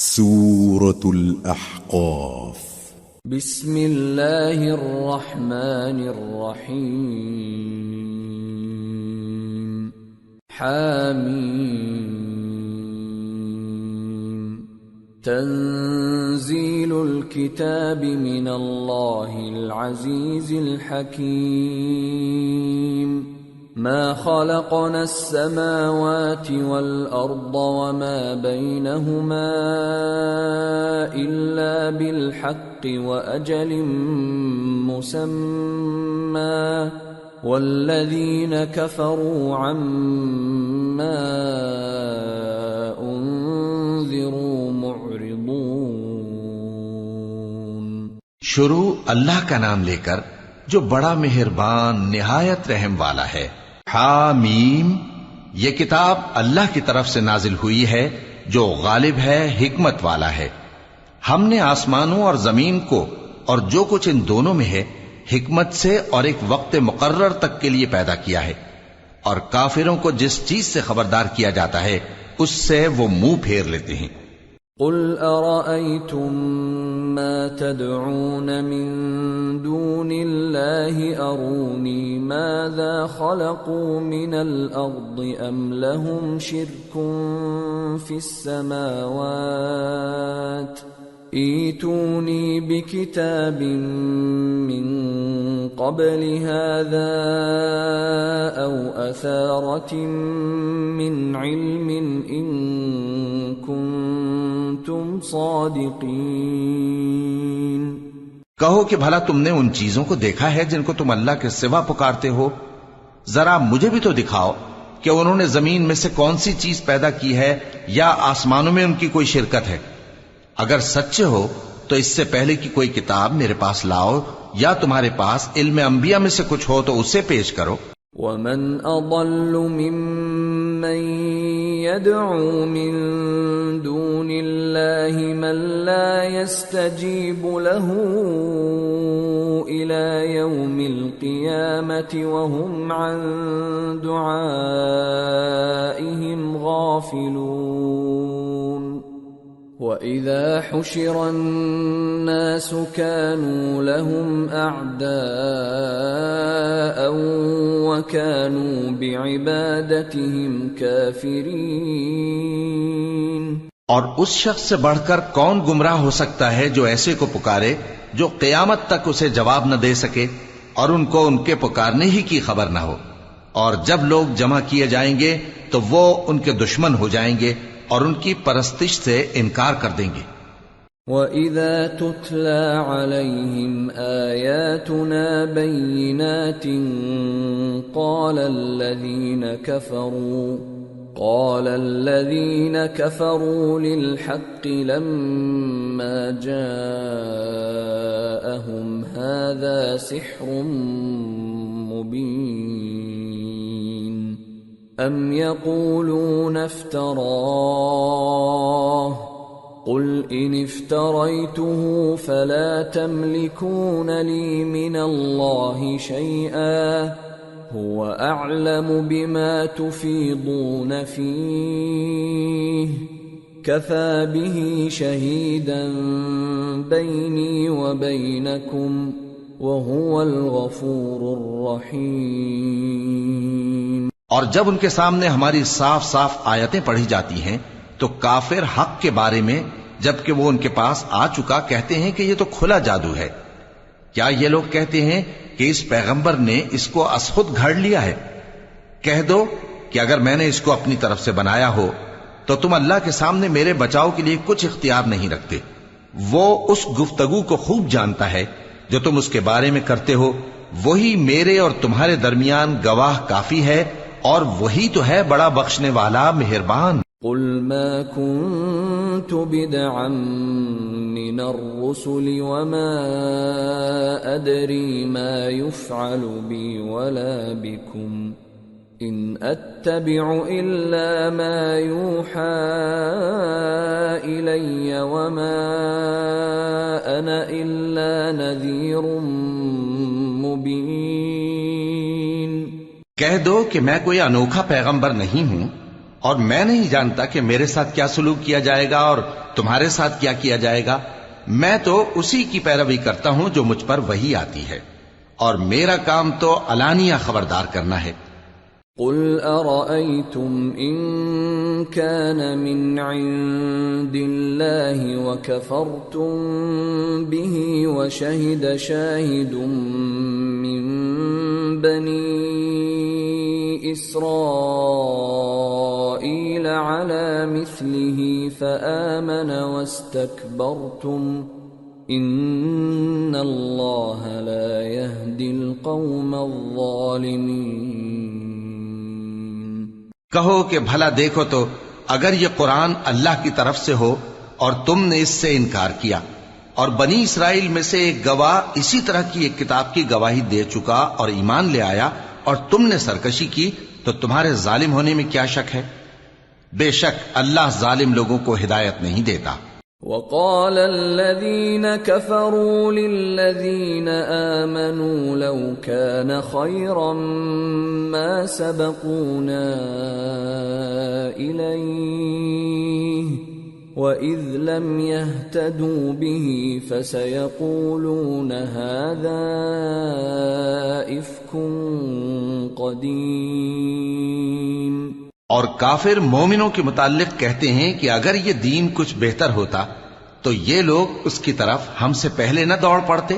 سورة الأحقاف. بسم الله الرحمن الرحيم. حاميم. تنزيل الكتاب من الله العزيز الحكيم. ما خلقنا السماوات والأرض وما بينهما إلا بالحق وأجل مسمى والذين كفروا عما أنذروا معرضون. شروع اللہ کا نام لے کر جو بڑا مہربان نہایت رحم والا ہے. حامیم، یہ کتاب اللہ کی طرف سے نازل ہوئی ہے جو غالب ہے، حکمت والا ہے. ہم نے آسمانوں اور زمین کو اور جو کچھ ان دونوں میں ہے حکمت سے اور ایک وقت مقرر تک کے لیے پیدا کیا ہے، اور کافروں کو جس چیز سے خبردار کیا جاتا ہے اس سے وہ منہ پھیر لیتے ہیں. قل أرأيتم ما تدعون من دون الله أروني ماذا خلقوا من الأرض أم لهم شرك في السماوات ائتوني بكتاب من قبل هذا أو أثارة من علم إن كنتم صادقين. کہو کہ بھلا تم نے ان چیزوں کو دیکھا ہے جن کو تم اللہ کے سوا پکارتے ہو؟ ذرا مجھے بھی تو دکھاؤ کہ انہوں نے زمین میں سے کون سی چیز پیدا کی ہے یا آسمانوں میں ان کی کوئی شرکت ہے. اگر سچے ہو تو اس سے پہلے کی کوئی کتاب میرے پاس لاؤ، یا تمہارے پاس علم انبیاء میں سے کچھ ہو تو اسے پیش کرو. ومن اضل ممن يدعو من دون الله من لا يستجيب له الى يوم القيامة وهم عن دعائهم غافلون. وَإِذَا حُشِرَ النَّاسُ كَانُوا لَهُمْ أَعْدَاءً وَكَانُوا بِعِبَادَتِهِمْ كَافِرِينَ. اور اس شخص سے بڑھ کر کون گمراہ ہو سکتا ہے جو ایسے کو پکارے جو قیامت تک اسے جواب نہ دے سکے اور ان کو ان کے پکارنے ہی کی خبر نہ ہو. اور جب لوگ جمع کیے جائیں گے تو وہ ان کے دشمن ہو جائیں گے اور ان کی پرستش سے انکار کر دیں گے. وَإِذَا تُتْلَى عَلَيْهِمْ آيَاتُنَا بَيِّنَاتٍ قَالَ الَّذِينَ كَفَرُوا لِلْحَقِّ لَمَّا جَاءَهُمْ هَذَا سِحْرٌ مُبِينٌ. أَمْ يَقُولُونَ افْتَرَاهُ قُلْ إِنِ افْتَرَيْتُهُ فَلَا تَمْلِكُونَ لِي مِنَ اللَّهِ شَيْئًا هُوَ أَعْلَمُ بِمَا تُفِيضُونَ فِيهِ كَفَى بِهِ شَهِيدًا بَيْنِي وَبَيْنَكُمْ وَهُوَ الْغَفُورُ الرَّحِيمُ. اور جب ان کے سامنے ہماری صاف صاف آیتیں پڑھی جاتی ہیں تو کافر حق کے بارے میں جبکہ وہ ان کے پاس آ چکا کہتے ہیں کہ یہ تو کھلا جادو ہے. کیا یہ لوگ کہتے ہیں کہ اس پیغمبر نے اس کو از خود گھڑ لیا ہے؟ کہہ دو کہ اگر میں نے اس کو اپنی طرف سے بنایا ہو تو تم اللہ کے سامنے میرے بچاؤ کے لیے کچھ اختیار نہیں رکھتے. وہ اس گفتگو کو خوب جانتا ہے جو تم اس کے بارے میں کرتے ہو. وہی میرے اور تمہارے درمیان گواہ کافی ہے اور وہی تو ہے بڑا بخشنے والا مہربان. قل ما كنت بدعا من الرسل وما أدري ما يفعل بي ولا بكم إن أتبع إلا ما يوحى إلي وما أنا إلا نذير مبين. کہہ دو کہ میں کوئی انوکھا پیغمبر نہیں ہوں اور میں نہیں جانتا کہ میرے ساتھ کیا سلوک کیا جائے گا اور تمہارے ساتھ کیا کیا جائے گا. میں تو اسی کی پیروی کرتا ہوں جو مجھ پر وحی آتی ہے، اور میرا کام تو علانیہ خبردار کرنا ہے. قل أرأيتم إن كان من عند الله وكفرتم به وشهد شاهد من بني إسرائيل على مثله فآمن واستكبرتم إن الله لا يهدي القوم الظالمين. کہو کہ بھلا دیکھو تو اگر یہ قرآن اللہ کی طرف سے ہو اور تم نے اس سے انکار کیا، اور بنی اسرائیل میں سے ایک گواہ اسی طرح کی ایک کتاب کی گواہی دے چکا اور ایمان لے آیا، اور تم نے سرکشی کی، تو تمہارے ظالم ہونے میں کیا شک ہے؟ بے شک اللہ ظالم لوگوں کو ہدایت نہیں دیتا. وقال الذين كفروا للذين آمنوا لو كان خيرا ما سبقونا إليه وإذ لم يهتدوا به فسيقولون هذا إفك قديم. اور کافر مومنوں کے متعلق کہتے ہیں کہ اگر یہ دین کچھ بہتر ہوتا تو یہ لوگ اس کی طرف ہم سے پہلے نہ دوڑ پڑتے،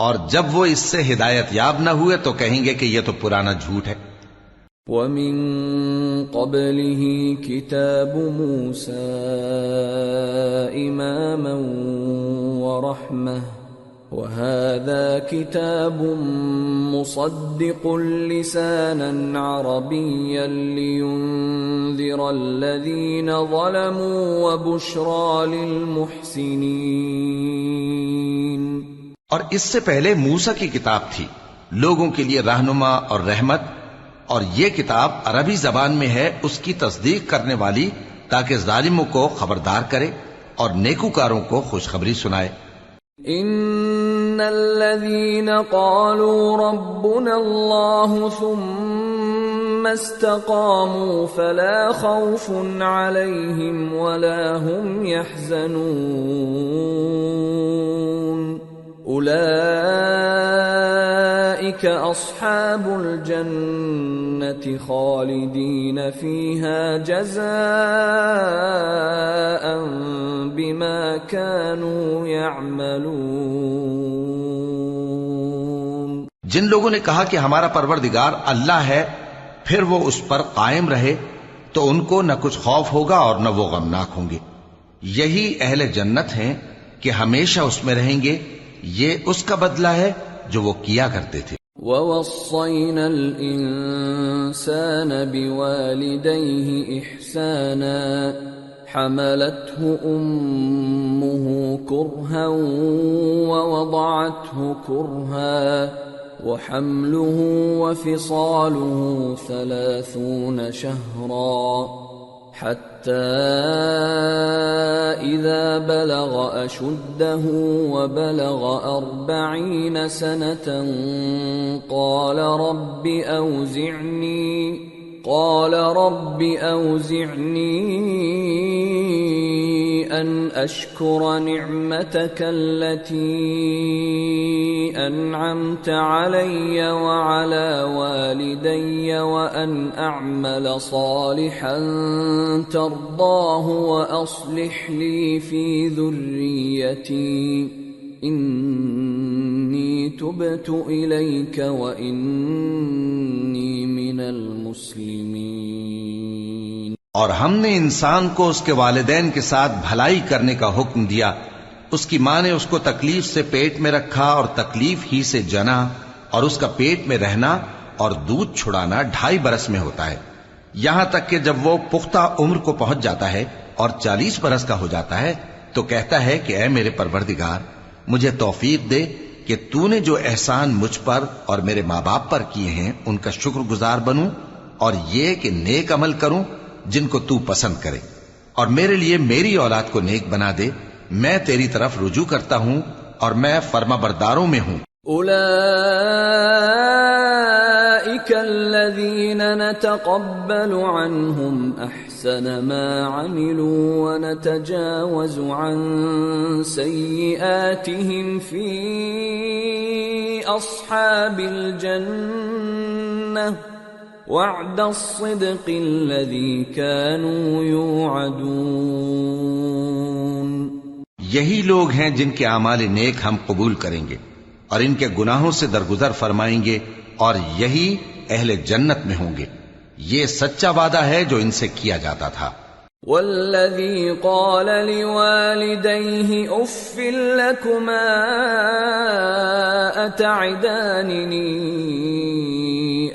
اور جب وہ اس سے ہدایت یاب نہ ہوئے تو کہیں گے کہ یہ تو پرانا جھوٹ ہے. وَمِن قَبْلِهِ كِتَابُ مُوسَىٰ إِمَامًا وَرَحْمَةً وَهَٰذَا كِتَابٌ مُصَدِّقٌ لِّسَانًا عَرَبِيًّا لِّيُنذِرَ الَّذِينَ ظَلَمُوا وَبُشْرَىٰ لِلْمُحْسِنِينَ. اور اس سے پہلے موسیٰ کی کتاب تھی، لوگوں کے لیے رہنما اور رحمت، اور یہ کتاب عربی زبان میں ہے اس کی تصدیق کرنے والی، تاکہ ظالموں کو خبردار کرے اور نیکوکاروں کو خوشخبری سنائے. ان الذين قالوا ربنا الله ثم استقاموا فلا خوف عليهم ولا هم يحزنون اولئك اصحاب الجنة خالدين فيها جزاء بما كانوا يعملون. جن لوگوں نے کہا کہ ہمارا پروردگار اللہ ہے پھر وہ اس پر قائم رہے تو ان کو نہ کچھ خوف ہوگا اور نہ وہ غمناک ہوں گے. یہی اہل جنت ہیں کہ ہمیشہ اس میں رہیں گے، یہ اس کا بدلہ ہے جو وہ کیا کرتے تھے. وَوَصَّيْنَا الْإِنسَانَ بِوَالِدَيْهِ إِحْسَانًا حَمَلَتْهُ أُمُّهُ كُرْهًا وَوَضَعَتْهُ كُرْهًا وَحَمْلُهُ وَفِصَالُهُ 30 شَهْرًا حَتَّى إِذَا بَلَغَ أَشُدَّهُ وَبَلَغَ 40 سَنَةً قَالَ رَبِّ أَوْزِعْنِي أَنْ أَشْكُرَ نِعْمَتَكَ الَّتِي أَنْعَمْتَ عَلَيَّ وَعَلَى وَالِدَيَّ وَأَنْ أَعْمَلَ صَالِحًا تَرْضَاهُ وَأَصْلِحْ لِي فِي ذُرِّيَّتِي إِنِّي تُبْتُ إِلَيْكَ وَإِنِّي مِنَ الْمُسْلِمِينَ. اور ہم نے انسان کو اس کے والدین کے ساتھ بھلائی کرنے کا حکم دیا. اس کی ماں نے اس کو تکلیف سے پیٹ میں رکھا اور تکلیف ہی سے جنا، اور اس کا پیٹ میں رہنا اور دودھ چھڑانا 2.5 برس میں ہوتا ہے، یہاں تک کہ جب وہ پختہ عمر کو پہنچ جاتا ہے اور 40 برس کا ہو جاتا ہے تو کہتا ہے کہ اے میرے پروردگار، مجھے توفیق دے کہ تو نے جو احسان مجھ پر اور میرے ماں باپ پر کیے ہیں ان کا شکر گزار بنوں، اور یہ کہ نیک عمل کروں جن کو تو پسند کرے، اور میرے لیے میری اولاد کو نیک بنا دے. میں تیری طرف رجوع کرتا ہوں اور میں فرما برداروں میں ہوں. أولئك الذين نتقبل عنهم أحسن ما عملوا ونتجاوز عن سيئاتهم في أصحاب الجنة وعد الصدق الذي كانوا يوعدون۔ یہی لوگ ہیں جن کے اعمال نیک ہم قبول کریں گے اور ان کے گناہوں سے درگزر فرمائیں گے، اور یہی اہل جنت میں ہوں گے۔ یہ سچا وعدہ ہے جو ان سے کیا جاتا تھا۔ والذی قال لوالدیہ اف لکما اتعداننی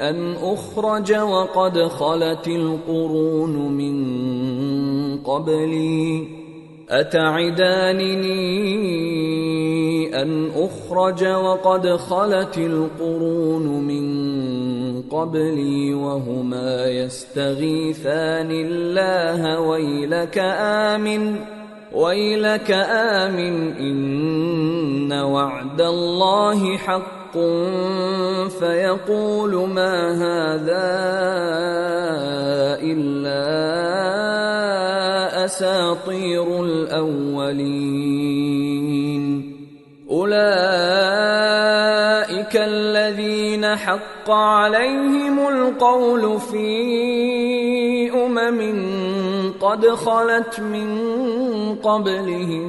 ان اخرج وقد خلت القرون من قبلی أتعدانني أن أخرج وقد خلت القرون من قبلي وهما يستغيثان الله ويلك آمن إن وعد الله حق فيقول ما هذا إلا أساطير الأولين أولئك الذين حق عليهم القول في قد خلت من قبلهم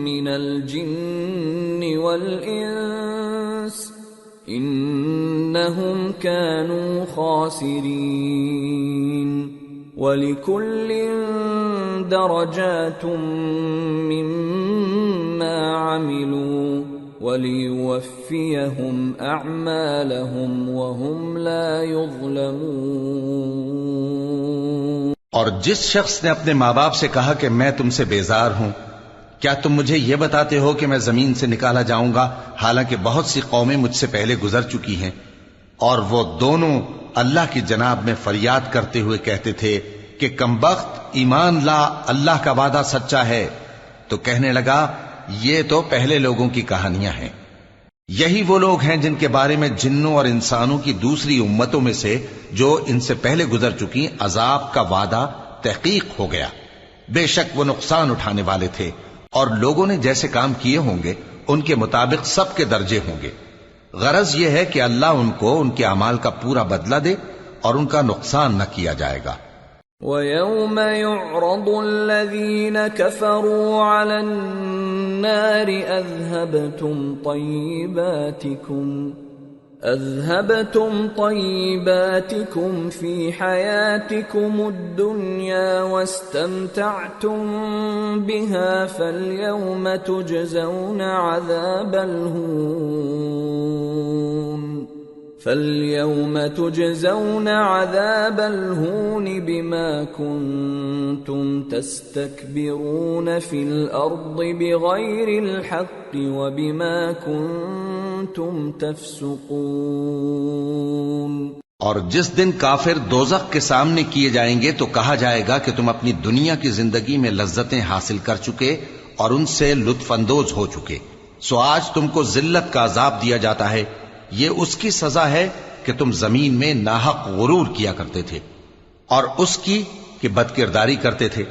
من الجن والإنس إنهم كانوا خاسرين وَلِكُلٍّ دَرَجَاتٌ مِّمَّا عَمِلُوا وَلِيُوَفِّيَهُمْ أَعْمَالَهُمْ وَهُمْ لَا يُظْلَمُونَ۔ اور جس شخص نے اپنے ماں باپ سے کہا کہ میں تم سے بیزار ہوں، کیا تم مجھے یہ بتاتے ہو کہ میں زمین سے نکالا جاؤں گا، حالانکہ بہت سی قومیں مجھ سے پہلے گزر چکی ہیں؟ اور وہ دونوں اللہ کی جناب میں فریاد کرتے ہوئے کہتے تھے کہ کمبخت، ایمان لا، اللہ کا وعدہ سچا ہے۔ تو کہنے لگا یہ تو پہلے لوگوں کی کہانیاں ہیں، یہی وہ لوگ ہیں جن کے بارے میں جنوں اور انسانوں کی دوسری امتوں میں سے جو ان سے پہلے گزر چکی عذاب کا وعدہ تحقیق ہو گیا۔ بے شک وہ نقصان اٹھانے والے تھے، اور لوگوں نے جیسے کام کیے ہوں گے ان کے مطابق سب کے درجے ہوں گے۔ غرض یہ ہے کہ اللہ ان کو ان کے اعمال کا پورا بدلہ دے اور ان کا نقصان نہ کیا جائے گا۔ وَيَوْمَ يُعْرَضُ الَّذِينَ كَفَرُوا عَلَى النَّارِ أَذْهَبْتُمْ طَيِّبَاتِكُمْ فِي حَيَاتِكُمُ الدُّنْيَا وَاسْتَمْتَعْتُمْ بِهَا فَالْيَوْمَ تُجْزَوْنَ عَذَابَ الْهُونِ بِمَا كُنْتُمْ تَسْتَكْبِرُونَ فِي الْأَرْضِ بِغَيْرِ الْحَقِّ وَبِمَا كُنْتُمْ تَفْسُقُونَ۔ اور جس دن کافر دوزخ کے سامنے کیے جائیں گے تو کہا جائے گا کہ تم اپنی دنیا کی زندگی میں لذتیں حاصل کر چکے اور ان سے لطف اندوز ہو چکے، سو آج تم کو ذلت کا عذاب دیا جاتا ہے۔ یہ اس کی سزا ہے کہ تم زمین میں ناحق غرور کیا کرتے تھے اور اس کی کہ بدکرداری کرتے تھے۔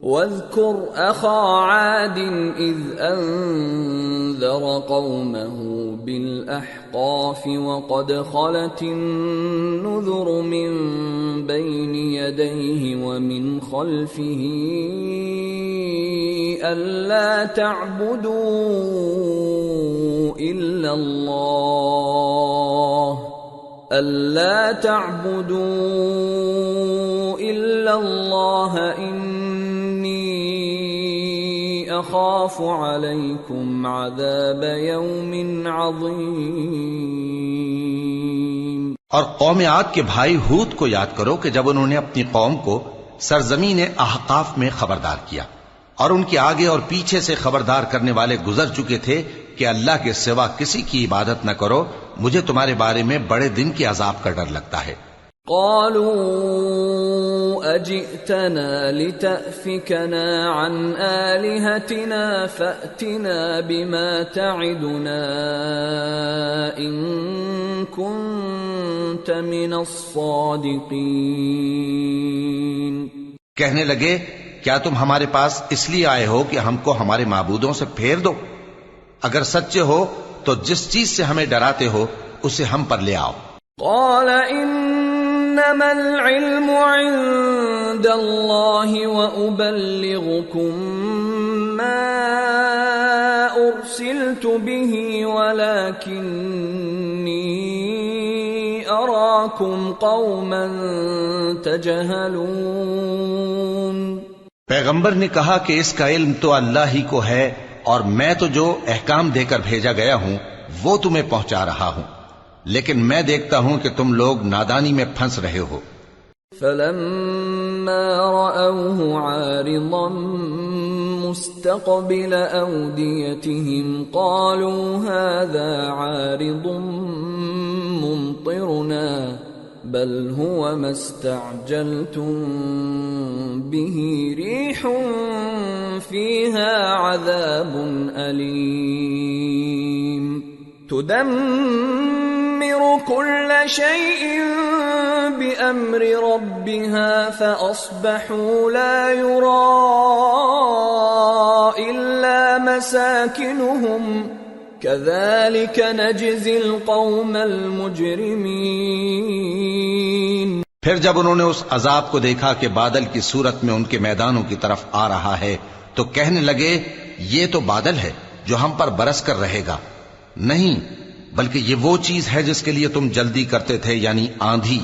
وَاذْكُرْ أَخَا عَادٍ إِذْ أَنذَرَ قَوْمَهُ بِالْأَحْقَافِ وَقَدْ خَلَتِ النُّذُرُ مِنْ بَيْنِ يَدَيْهِ وَمِنْ خَلْفِهِ أَلَّا تَعْبُدُوا إِلَّا اللَّهَ إِنِّي أَخَافُ عَلَيْكُمْ عَذَابَ يَوْمٍ عَظِيمٍ۔ اور قوم عاد کے بھائی ہود کو یاد کرو کہ جب انہوں نے اپنی قوم کو سرزمین احقاف میں خبردار کیا اور ان کے آگے اور پیچھے سے خبردار کرنے والے گزر چکے تھے کہ اللہ کے سوا کسی کی عبادت نہ کرو، مجھے تمہارے بارے میں بڑے دن کے عذاب کا ڈر لگتا ہے۔ قالوا أجئتنا لتأفكنا عن آلهتنا فأتنا بما تعدنا إن كنت من الصادقين۔ کہنے لگے کیا تم ہمارے پاس اس لیے آئے ہو کہ ہم کو ہمارے معبودوں سے پھیر دو؟ اگر سچے ہو تو جس چیز سے ہمیں ڈراتے ہو اسے ہم پر لے آؤ۔ قال انما العلم عند الله وابلغكم ما ارسلت به ولكني اراكم قوما تجهلون۔ پیغمبر نے کہا کہ اس کا علم تو اللہ ہی کو ہے اور میں تو جو احکام دے کر بھیجا گیا ہوں وہ تمہیں پہنچا رہا ہوں، لیکن میں دیکھتا ہوں کہ تم لوگ نادانی میں پھنس رہے ہو۔ فلما رأوه عارضا مستقبل أوديتهم قالوا هذا عارض ممطرنا بل هو ما استعجلتم به ريح فيها عذاب أليم تدمر كل شيء بأمر ربها فأصبحوا لا يرى إلا مساكنهم كذلك نجزي القوم المجرمين۔ پھر جب انہوں نے اس عذاب کو دیکھا کہ بادل کی صورت میں ان کے میدانوں کی طرف آ رہا ہے تو کہنے لگے یہ تو بادل ہے جو ہم پر برس کر رہے گا، نہیں بلکہ یہ وہ چیز ہے جس کے لیے تم جلدی کرتے تھے، یعنی آندھی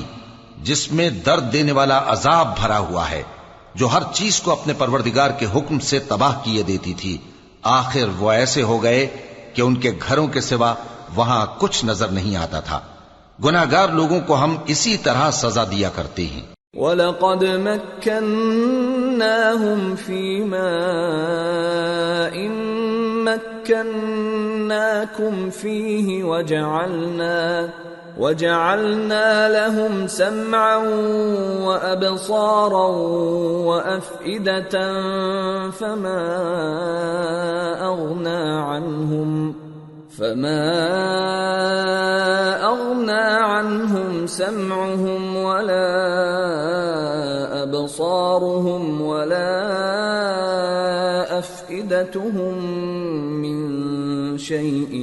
جس میں درد دینے والا عذاب بھرا ہوا ہے، جو ہر چیز کو اپنے پروردگار کے حکم سے تباہ کیے دیتی تھی۔ آخر وہ ایسے ہو گئے کہ ان کے گھروں کے سوا وہاں کچھ نظر نہیں آتا تھا۔ گناہگار لوگوں کو ہم اسی طرح سزا دیا کرتے ہیں۔ وَلَقَدْ مَكَّنَّاهُمْ فِي مَاءٍ مَكَّنَّاكُمْ فِيهِ وَجَعَلْنَا لَهُمْ سَمْعًا وَأَبْصَارًا وَأَفْئِدَةً فَمَا أَغْنَى عَنْهُمْ سَمْعُهُمْ وَلَا أَبْصَارُهُمْ وَلَا أَفْئِدَتُهُمْ مِنْ شَيْءٍ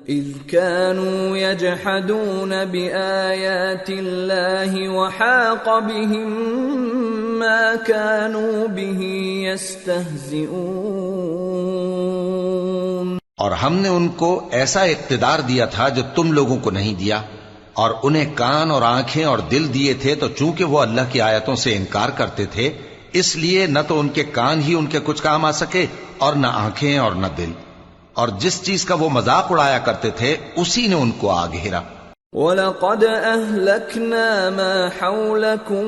إِذْ كَانُوا يَجْحَدُونَ بِآيَاتِ اللَّهِ وَحَاقَ بِهِمْ مَا كَانُوا بِهِ يَسْتَهْزِئُونَ۔ اور ہم نے ان کو ایسا اقتدار دیا تھا جو تم لوگوں کو نہیں دیا، اور انہیں کان اور آنکھیں اور دل دیے تھے، تو چونکہ وہ اللہ کی آیتوں سے انکار کرتے تھے اس لیے نہ تو ان کے کان ہی ان کے کچھ کام آ سکے اور نہ آنکھیں اور نہ دل، اور جس چیز کا وہ مذاق اڑایا کرتے تھے اسی نے ان کو آ گھیرا۔ وَلَقَدْ أَهْلَكْنَا مَا حَوْلَكُمْ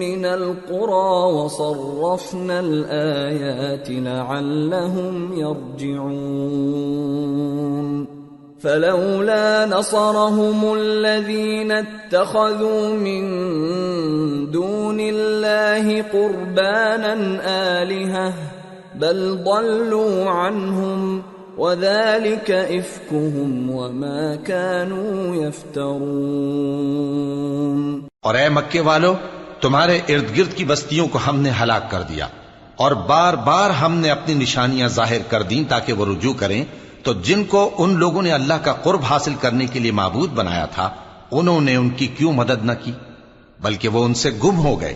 مِنَ الْقُرَى وَصَرَّفْنَا الْآيَاتِ لَعَلَّهُمْ يَرْجِعُونَ فَلَوْلَا نَصَرَهُمُ الَّذِينَ اتَّخَذُوا مِن دُونِ اللَّهِ قُرْبَانًا آلِهَةً بَلْ ضَلُّوا عَنْهُمْ وَذَلِكَ إِفْكُهُمْ وَمَا كَانُوا يَفْتَرُونَ۔ اور اے مکے والو، تمہارے ارد گرد کی بستیوں کو ہم نے ہلاک کر دیا، اور بار بار ہم نے اپنی نشانیاں ظاہر کر دیں تاکہ وہ رجوع کریں، تو جن کو ان لوگوں نے اللہ کا قرب حاصل کرنے کے لیے معبود بنایا تھا انہوں نے ان کی کیوں مدد نہ کی، بلکہ وہ ان سے گم ہو گئے،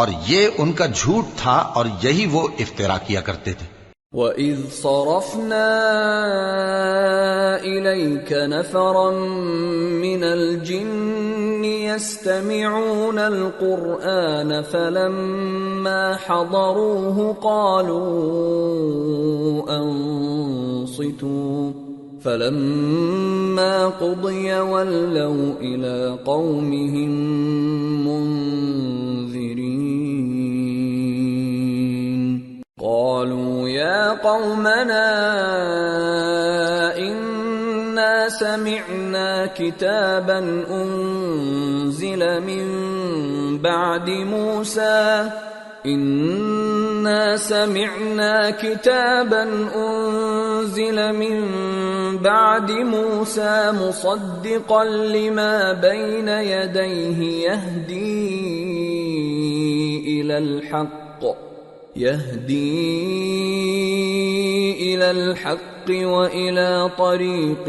اور یہ ان کا جھوٹ تھا اور یہی وہ افترا کیا کرتے تھے۔ وَإِذْ صَرَفْنَا إِلَيْكَ نَفَرًا مِّنَ الْجِنِّ يَسْتَمِعُونَ الْقُرْآنَ فَلَمَّا حَضَرُوهُ قَالُوا أَنصِتُوا فَلَمَّا قُضِيَ وَلَّوْا إِلَىٰ قَوْمِهِم مُّنذِرِينَ قَالُوا يَا قَوْمَنَا إِنَّا سمعنا كتابا أنزل من بعد موسى إنا سمعنا كتابا أنزل من بعد موسى مصدقا لما بين يديه يهدي إلى الحق وإلى طريق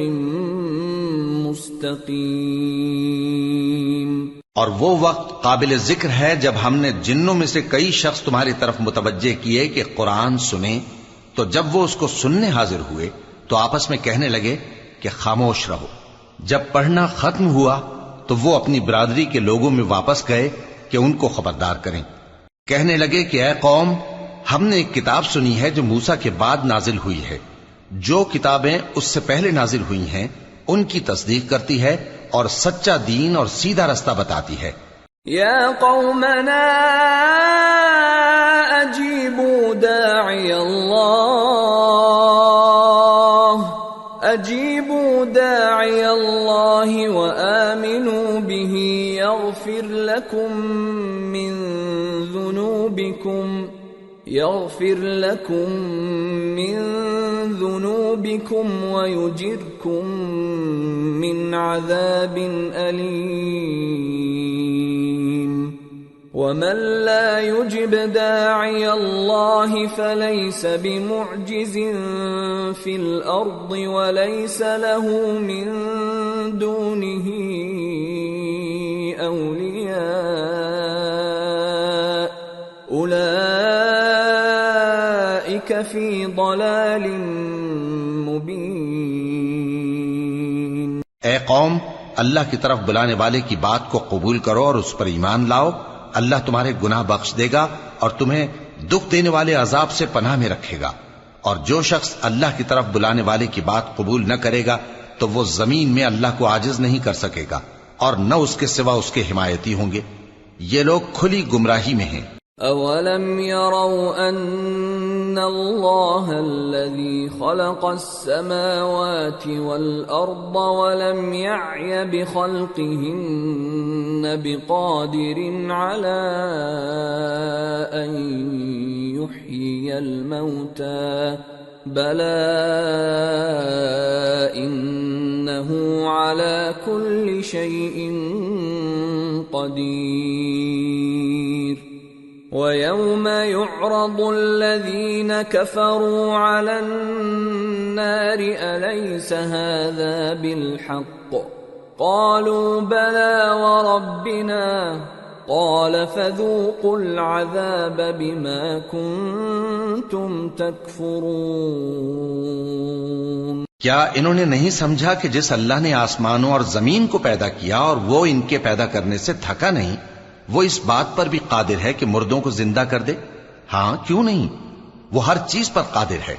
مستقيم. اور وہ وقت قابل ذکر ہے جب ہم نے جنوں میں سے کئی شخص تمہاری طرف متوجہ کیے کہ قرآن سنیں، تو جب وہ اس کو سننے حاضر ہوئے تو آپس میں کہنے لگے کہ خاموش رہو. جب پڑھنا ختم ہوا تو وہ اپنی برادری کے لوگوں میں واپس گئے کہ ان کو خبردار کریں. کہنے لگے کہ اے قوم، ہم نے ایک کتاب سنی ہے جو موسیٰ کے بعد نازل ہوئی ہے. جو کتابیں اس سے پہلے نازل ہوئی ہیں ان کی تصدیق کرتی ہے اور سچا دین اور سیدھا رستہ بتاتی ہے. یا قومنا اجیبوا داعی اللہ وآمنوا به يغفر لكم من ذنوبكم ويجركم من عذاب أليم. ومن لا يجب داعي الله فليس بمعجز في الأرض وليس له من دونه أولياء أولئك في ضلال مبين. اے قوم، اللہ کی طرف بلانے والے کی بات کو قبول کرو اور اس پر ایمان لاؤ. اللہ تمہارے گناہ بخش دے گا اور تمہیں دکھ دینے والے عذاب سے پناہ میں رکھے گا. اور جو شخص اللہ کی طرف بلانے والے کی بات قبول نہ کرے گا تو وہ زمین میں اللہ کو عاجز نہیں کر سکے گا اور نہ اس کے سوا اس کے حمایتی ہوں گے. یہ لوگ کھلی گمراہی میں ہیں. اولم يروا ان اللہ الذي خلق السماوات والارض ولم يعي بخلقهن بقادر على ان يحيي الموتى بلى انه على كل شيء قدير. وَيَوْمَ يُعْرَضُ الَّذِينَ كَفَرُوا عَلَى النَّارِ أَلَيْسَ هَذَا بِالْحَقِّ قَالُوا بَلَى وَرَبِّنَا قَالَ فَذُوقُوا الْعَذَابَ بِمَا كُنتُمْ تَكْفُرُونَ. کیا انہوں نے نہیں سمجھا کہ جس اللہ نے آسمانوں اور زمین کو پیدا کیا اور وہ ان کے پیدا کرنے سے تھکا نہیں، وہ اس بات پر بھی قادر ہے کہ مردوں کو زندہ کر دے؟ ہاں، کیوں نہیں، وہ ہر چیز پر قادر ہے.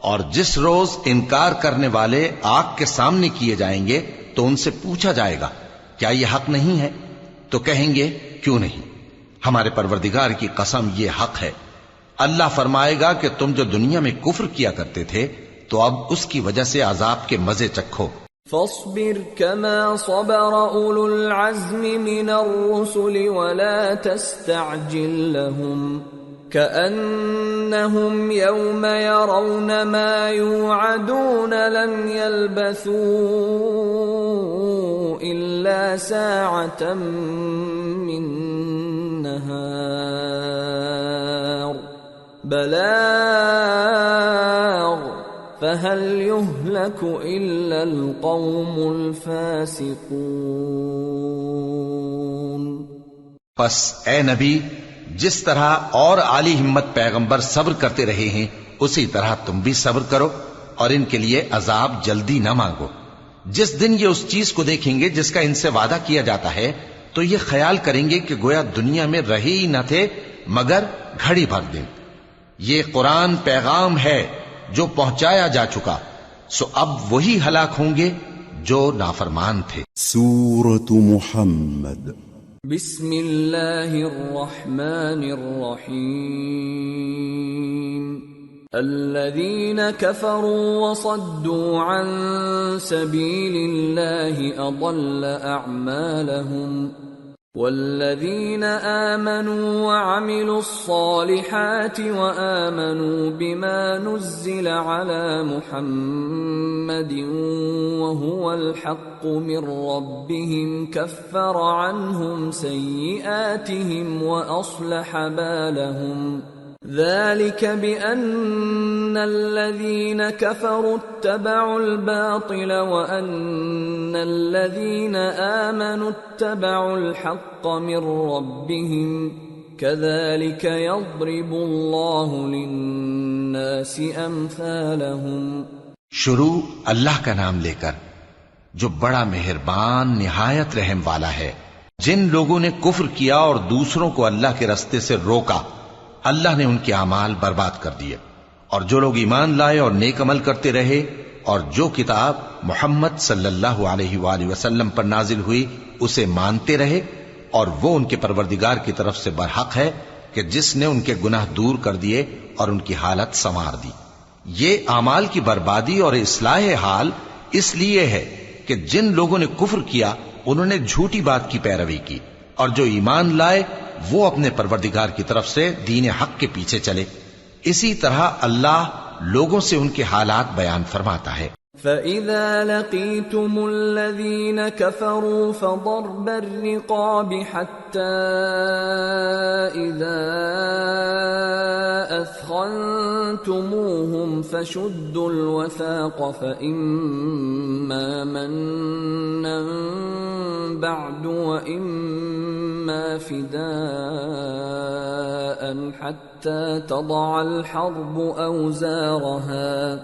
اور جس روز انکار کرنے والے آگ کے سامنے کیے جائیں گے تو ان سے پوچھا جائے گا کیا یہ حق نہیں ہے؟ تو کہیں گے کیوں نہیں، ہمارے پروردگار کی قسم یہ حق ہے. اللہ فرمائے گا کہ تم جو دنیا میں کفر کیا کرتے تھے تو اب اس کی وجہ سے عذاب کے مزے چکھو. فاصبر كما صبر أولو العزم من الرسل ولا تستعجل لهم كأنهم يوم يرون ما يوعدون لم يلبثوا إلا ساعة من نهار بلاغ فَهَلْ يُهْلَكُ إِلَّا الْقَوْمُ الْفَاسِقُونَ. پس اے نبی، جس طرح اور عالی ہمت پیغمبر صبر کرتے رہے ہیں اسی طرح تم بھی صبر کرو اور ان کے لیے عذاب جلدی نہ مانگو. جس دن یہ اس چیز کو دیکھیں گے جس کا ان سے وعدہ کیا جاتا ہے تو یہ خیال کریں گے کہ گویا دنیا میں رہے ہی نہ تھے مگر گھڑی بھر دن. یہ قرآن پیغام ہے جو پہنچایا جا چکا، سو اب وہی ہلاک ہوں گے جو نافرمان تھے. سورة محمد. بسم اللہ الرحمن الرحیم. الذين كفروا وصدوا عن سبيل الله أضل أعمالهم والذين آمنوا وعملوا الصالحات وآمنوا بما نزل على محمد وهو الحق من ربهم كفر عنهم سيئاتهم وأصلح بالهم ذلك بأن الذين كفروا اتبعوا الباطل وأن الذين آمنوا اتبعوا الحق من ربهم كذلك يضرب الله للناس أمثالهم. شروع اللہ کا نام لے کر جو بڑا مہربان نہایت رحم والا ہے. جن لوگوں نے کفر کیا اور دوسروں کو اللہ کے رستے سے روکا اللہ نے ان کے اعمال برباد کر دیے، اور جو لوگ ایمان لائے اور نیک عمل کرتے رہے اور جو کتاب محمد صلی اللہ علیہ وآلہ وسلم پر نازل ہوئی اسے مانتے رہے، اور وہ ان کے پروردگار کی طرف سے برحق ہے کہ جس نے ان کے گناہ دور کر دیے اور ان کی حالت سنوار دی. یہ اعمال کی بربادی اور اصلاح حال اس لیے ہے کہ جن لوگوں نے کفر کیا انہوں نے جھوٹی بات کی پیروی کی، اور جو ایمان لائے وہ اپنے پروردگار کی طرف سے دین حق کے پیچھے چلے. اسی طرح اللہ لوگوں سے ان کے حالات بیان فرماتا ہے. فَإِذَا لَقِيتُمُ الَّذِينَ كَفَرُوا فَضَرْبَ الرِّقَابِ حَتَّى إِذَا أَثْخَنْتُمُوهُمْ فَشُدُّوا الْوَثَاقَ فَإِمَّا مَنًّا بَعْدُ وَإِمَّا فِدَاءً حَتَّى تَضَعَ الْحَرْبُ أَوْزَارَهَا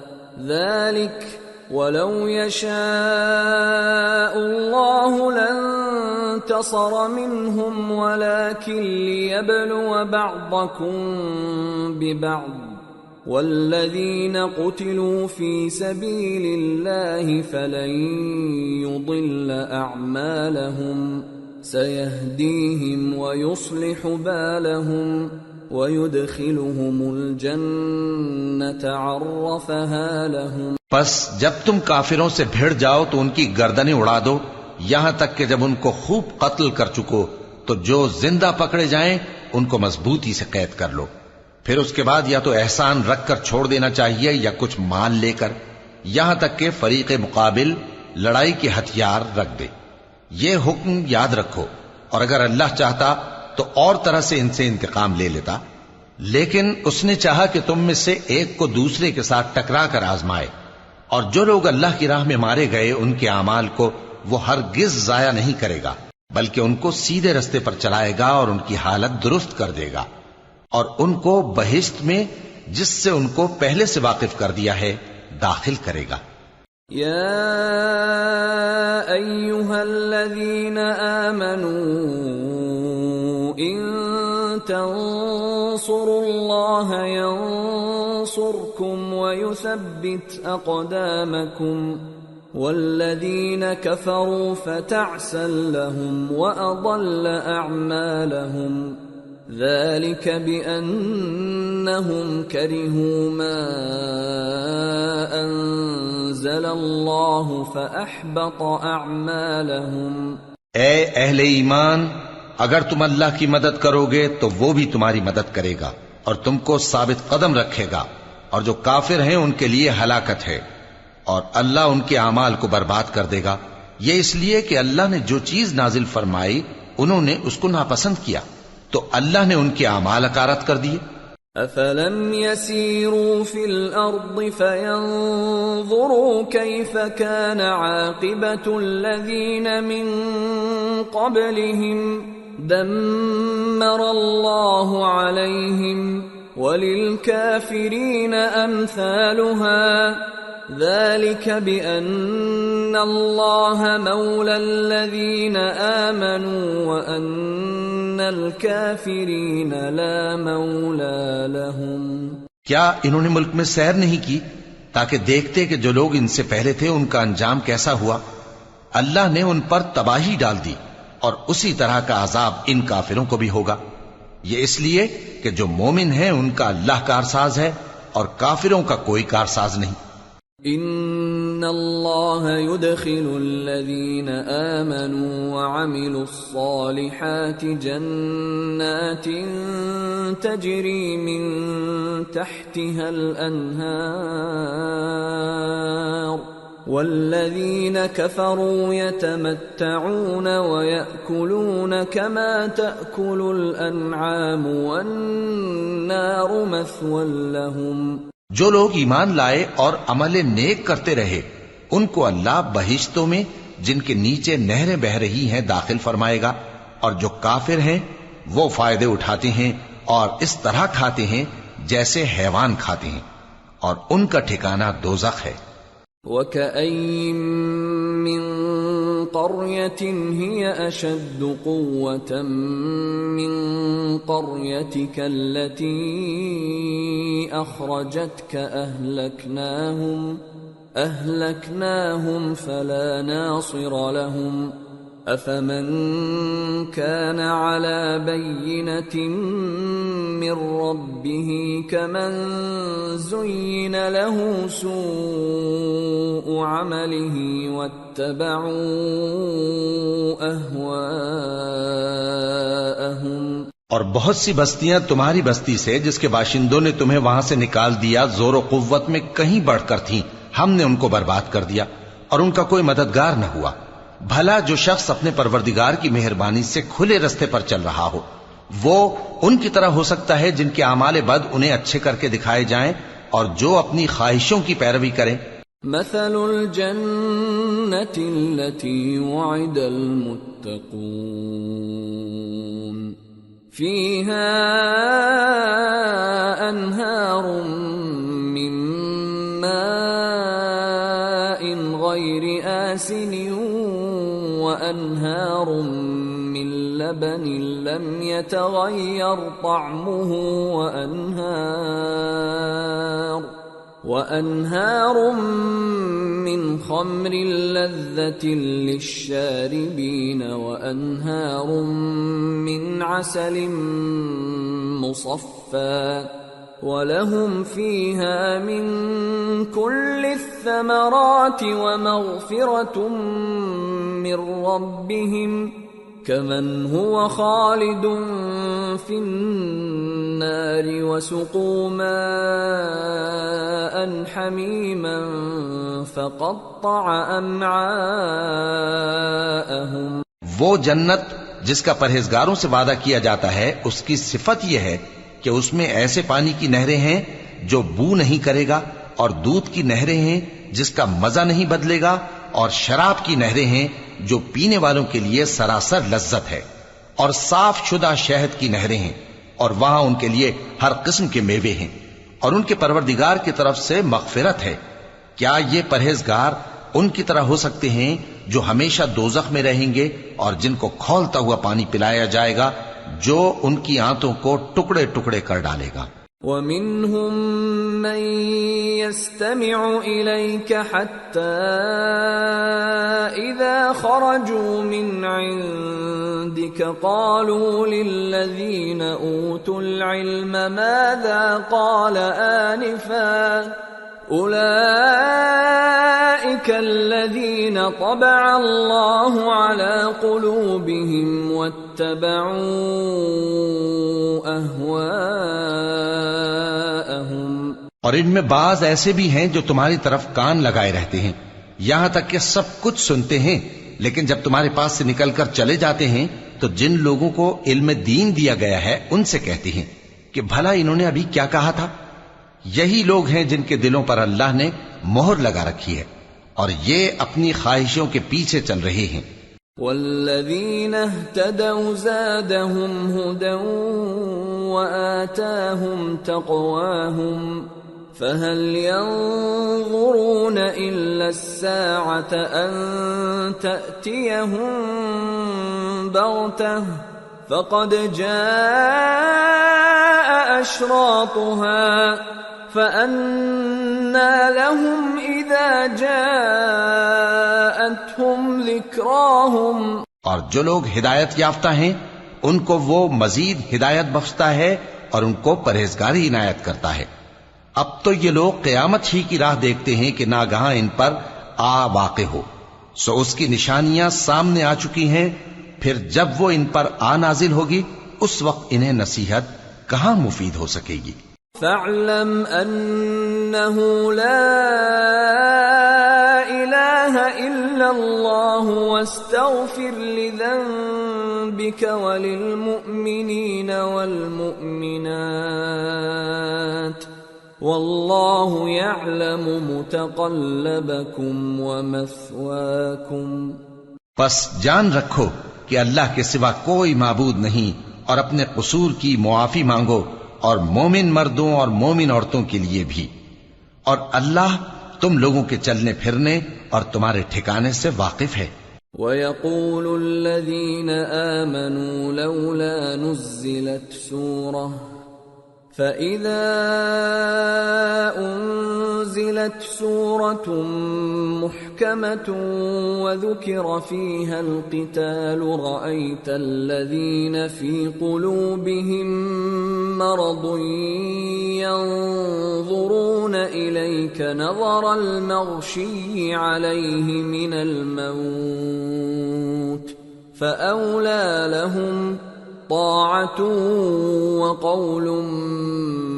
ذَلِكَ وَلَوْ يَشَاءُ اللَّهُ لَانتَصَرَ مِنْهُمْ وَلَكِنْ لِيَبْلُوَ بَعْضَكُمْ بِبَعْضٍ وَالَّذِينَ قُتِلُوا فِي سَبِيلِ اللَّهِ فَلَنْ يُضِلَّ أَعْمَالَهُمْ سَيَهْدِيهِمْ وَيُصْلِحُ بَالَهُمْ وَيُدْخِلُهُمُ الْجَنَّةَ عَرَّفَهَا لَهُمْ. پس جب تم کافروں سے بھیڑ جاؤ تو ان کی گردنیں اڑا دو یہاں تک کہ جب ان کو خوب قتل کر چکو تو جو زندہ پکڑے جائیں ان کو مضبوطی سے قید کر لو. پھر اس کے بعد یا تو احسان رکھ کر چھوڑ دینا چاہیے یا کچھ مال لے کر، یہاں تک کہ فریق مقابل لڑائی کے ہتھیار رکھ دے. یہ حکم یاد رکھو، اور اگر اللہ چاہتا تو اور طرح سے ان سے انتقام لے لیتا، لیکن اس نے چاہا کہ تم میں سے ایک کو دوسرے کے ساتھ ٹکرا کر آزمائے. اور جو لوگ اللہ کی راہ میں مارے گئے ان کے اعمال کو وہ ہرگز ضائع نہیں کرے گا، بلکہ ان کو سیدھے رستے پر چلائے گا اور ان کی حالت درست کر دے گا، اور ان کو بہشت میں جس سے ان کو پہلے سے واقف کر دیا ہے داخل کرے گا. یا ایھا الذین آمنوا ان تنصروا اللہ ينصركم ويثبت اقدامكم والذین كفروا فتعسا لهم واضل اعمالهم ذلك بأنهم كرهوا ما أنزل الله فأحبط أعمالهم. اے اہل ایمان، اگر تم اللہ کی مدد کرو گے تو وہ بھی تمہاری مدد کرے گا اور تم کو ثابت قدم رکھے گا، اور جو کافر ہیں ان کے لیے ہلاکت ہے، اور اللہ ان کے اعمال کو برباد کر دے گا. یہ اس لیے کہ اللہ نے جو چیز نازل فرمائی انہوں نے اس کو ناپسند کیا تو اللہ نے ان کے اعمال اکارت کر دیے. افلم يسيروا في الارض فينظروا كيف كان عاقبة الذين من قبلهم دمر الله عليهم وللكافرين امثالها ذلك بأن الله مولى الذين آمنوا وأن الكافرين لا مولى لهم. کیا انہوں نے ملک میں سیر نہیں کی تاکہ دیکھتے کہ جو لوگ ان سے پہلے تھے ان کا انجام کیسا ہوا؟ اللہ نے ان پر تباہی ڈال دی اور اسی طرح کا عذاب ان کافروں کو بھی ہوگا. یہ اس لیے کہ جو مومن ہیں ان کا اللہ کارساز ہے اور کافروں کا کوئی کارساز نہیں۔ ان اللہ يدخل الذین آمنوا وعملوا الصالحات جنات تجری من تحتها الانہار والذین کفروا یتمتعون ویأکلون کما تأکل الانعام والنار مثوی لهم۔ جو لوگ ایمان لائے اور عمل نیک کرتے رہے ان کو اللہ بہشتوں میں جن کے نیچے نہریں بہ رہی ہیں داخل فرمائے گا، اور جو کافر ہیں وہ فائدے اٹھاتے ہیں اور اس طرح کھاتے ہیں جیسے حیوان کھاتے ہیں، اور ان کا ٹھکانہ دوزخ ہے۔ وَكَأَيٍّ مِّن قَرْيَةٍ هِيَ أَشَدُّ قُوَّةً مِّن قَرْيَتِكَ الَّتِي أَخْرَجَتْكَ أَهْلَكْنَاهُمْ فَلَا نَاصِرَ لَهُمْ أَفَمَن كَانَ عَلَى بَيِّنَةٍ مِّن رَّبِّهِ كَمَن زُيِّنَ لَهُ سُوءُ عَمَلِهِ وَاتَّبَعُوا أَهْوَاءَهُمْ۔ اور بہت سی بستیاں تمہاری بستی سے جس کے باشندوں نے تمہیں وہاں سے نکال دیا زور و قوت میں کہیں بڑھ کر تھیں، ہم نے ان کو برباد کر دیا اور ان کا کوئی مددگار نہ ہوا۔ بھلا جو شخص اپنے پروردگار کی مہربانی سے کھلے رستے پر چل رہا ہو وہ ان کی طرح ہو سکتا ہے جن کے اعمال بد انہیں اچھے کر کے دکھائے جائیں اور جو اپنی خواہشوں کی پیروی کریں۔ مثل الجنة التي وعد المتقون فيها أنهار من ماء غير آسن وأنهار من لبن لم يتغير طعمه وأنهار من خمر لذة للشاربين وأنهار من عسل مصفى وَلَهُمْ فِيهَا مِن كُلِّ الثَّمَرَاتِ وَمَغْفِرَةٌ مِّن رَّبِّهِمْ كَمَنْ هُوَ خَالِدٌ فِي النَّارِ وَسُقُوا مَاءً حَمِيمًا فَقَطَّعَ أَمْعَاءَهُمْ۔ وہ جنت جس کا پرہیزگاروں سے وعدہ کیا جاتا ہے اس کی صفت یہ ہے کہ اس میں ایسے پانی کی نہریں ہیں جو بو نہیں کرے گا، اور دودھ کی نہریں ہیں جس کا مزہ نہیں بدلے گا، اور شراب کی نہریں ہیں جو پینے والوں کے لیے سراسر لذت ہے، اور صاف شدہ شہد کی نہریں ہیں، اور وہاں ان کے لیے ہر قسم کے میوے ہیں، اور ان کے پروردگار کی طرف سے مغفرت ہے۔ کیا یہ پرہیزگار ان کی طرح ہو سکتے ہیں جو ہمیشہ دوزخ میں رہیں گے اور جن کو کھولتا ہوا پانی پلایا جائے گا جو ان کی آنتوں کو ٹکڑے ٹکڑے کر ڈالے گا۔ وَمِنْهُمْ مَنْ يَسْتَمِعُ إِلَيْكَ حَتَّى إِذَا خَرَجُوا مِنْ عِنْدِكَ قَالُوا لِلَّذِينَ أُوتُوا الْعِلْمَ مَاذَا قَالَ آنِفًا أُولَئِكَ الَّذِينَ طَبَعَ اللَّهُ عَلَى قُلُوبِهِمْ وَاتَّبَعُوا أَهْوَاءَهُمْ۔ اور ان میں بعض ایسے بھی ہیں جو تمہاری طرف کان لگائے رہتے ہیں، یہاں تک کہ سب کچھ سنتے ہیں، لیکن جب تمہارے پاس سے نکل کر چلے جاتے ہیں تو جن لوگوں کو علم دین دیا گیا ہے ان سے کہتے ہیں کہ بھلا انہوں نے ابھی کیا کہا تھا۔ یہی لوگ ہیں جن کے دلوں پر اللہ نے مہر لگا رکھی ہے اور یہ اپنی خواہشوں کے پیچھے چل رہے ہیں۔ والذین اہتدوا زادهم هدى وآتاهم تقواهم فهل ينظرون إلا الساعة أن تأتيهم بغتة فقد جاء أشراطها فأنى لهم إذا جاءتهم ذكراهم۔ اور جو لوگ ہدایت یافتہ ہیں ان کو وہ مزید ہدایت بخشتا ہے اور ان کو پرہیزگاری عنایت کرتا ہے۔ اب تو یہ لوگ قیامت ہی کی راہ دیکھتے ہیں کہ ناگہاں ان پر آ واقع ہو، سو اس کی نشانیاں سامنے آ چکی ہیں، پھر جب وہ ان پر آ نازل ہوگی اس وقت انہیں نصیحت کہاں مفید ہو سکے گی۔ فاعلم انه لا اله الا الله واستغفر لذنبك وللمؤمنين والمؤمنات والله يعلم متقلبكم ومثواكم۔ پس جان رکھو کہ اللہ کے سوا کوئی معبود نہیں، اور اپنے قصور کی معافی مانگو، اور مومن مردوں اور مومن عورتوں کے لیے بھی، اور اللہ تم لوگوں کے چلنے پھرنے اور تمہارے ٹھکانے سے واقف ہے۔ وَيَقُولُ الَّذِينَ آمَنُوا لَوْلَا نُزِّلَتْ سُورَةٌ فَإِذَا أُنزِلَتْ سُورَةٌ مُحْكَمَةٌ وَذُكِرَ فِيهَا الْقِتَالُ رَأَيْتَ الَّذِينَ فِي قُلُوبِهِم مَّرَضٌ يَنظُرُونَ إِلَيْكَ نَظَرَ الْمَغْشِيِّ عَلَيْهِ مِنَ الْمَوْتِ فَأَوْلَىٰ لَهُمْ طاعة وقول